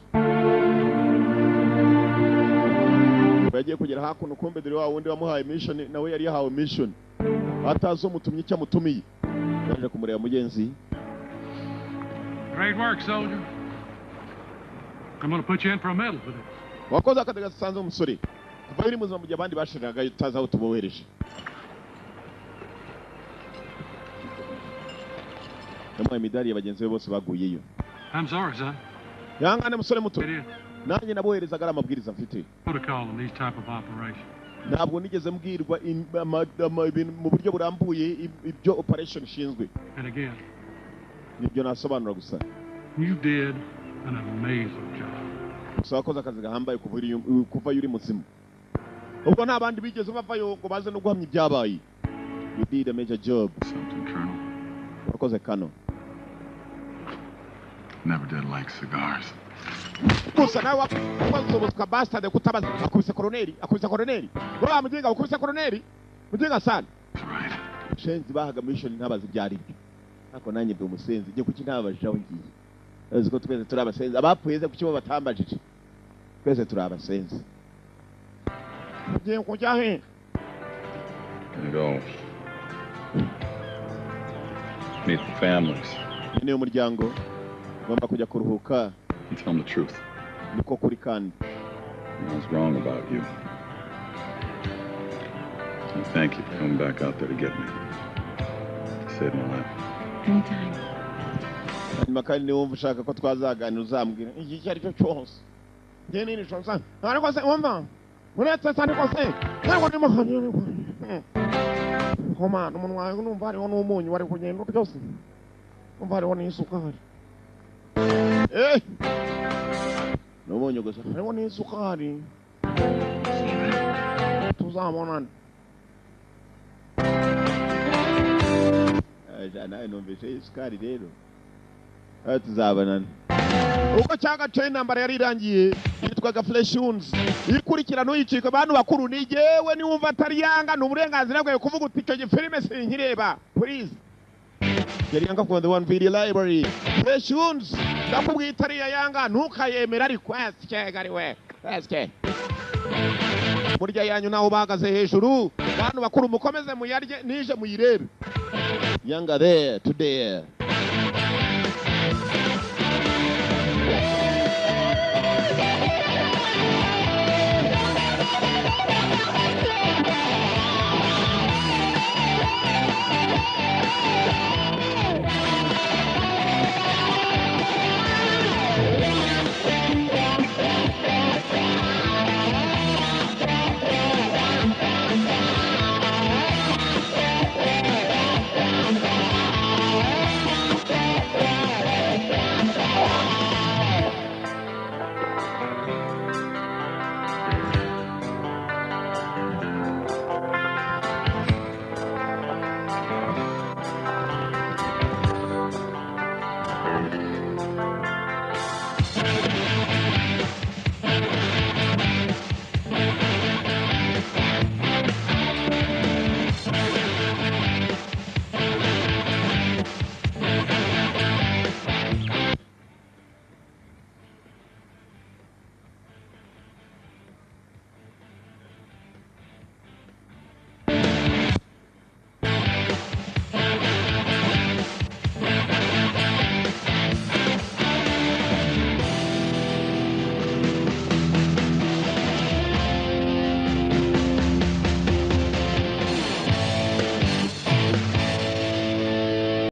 bagiye kugera hakuno kumbe dore wa wundi wamuhaye mission nawe yari yahawe mission atazo mutumye icyo mutumiye yaje kumureba mugenzi. Great work, soldier. I'm going to put you in for a medal for this. Wakoze akadaga sanze umusore kuva yiri muzima mu gihe abandi bashiraga utaza aho tubohereje. Namwe imidari y'abagenzi bose baguyeyo. I'm sorry, son. Yangane musore muto. Nanjye naboherezaga amabwiriza mfite. Protocol in these type of operations. Ntabwo nigeze mbwirwa mu buryo burambuye ibyo operation ishinzwe. And again, nibyo nasobanura gusa. You did an amazing job. Gusa wakoze akazi gahambaye kuva yuri muzima. Ubwo nta bandi bigeze bavayo ngo baze no guhamya ibyabaye. You did a major job. Something, Colonel. Wakoze kano. Never did like cigars. Gusa nawe wakozoboswa bastard kutabaza akubise koroneri. Wa muginga ukubise koroneri. Muginga sana. That's right. shenzi bahaga mission ntabazi byari byo ariko nanjye ndi umusenzi ngiye kuki ntabajije ngiye azi ko twese turi abasenzi abapfuye ze kuki bo batambajije twese turi abasenzi ngiye kujya he Go meet the families. Ni umuryango ngomba kujya kuruhuka. Tell them the truth. Niko kuri kandi. I was wrong about you. And thank you for coming back out there to get me. You saved my life. Anytime. Hanyuma kandi niba wumva ushaka ko twazaganira uzambwira iki icyo ari cyo cyose. Njye nini shonsa ariko se wumva uretse cyane ko se ntabwo ndimo hano Homa umuntu wawe numva hariho n'umunyu wari kugenda byose numva hariho n'isukari n'umunyu gusa hariho n'isukari tuzabonana nawe numvise isukari rero tuzabonana ubwo cyangwa cyo intambara yari irangiye yitwaga Fleshuns ikurikirana uyicika abantu bakuru ni jewe ni wumva atari yanga ni uburenganzira bwawe kuvuga uti icyo gifilime sinkireba please yari yanga from the one video library Fleshuns ndakubwiye itari yanga ntukayemera request cyegari we eske burya yanyu naho bahagaze hejuru abantu bakuru mukomeze muyarye nije muyirebe yanga there today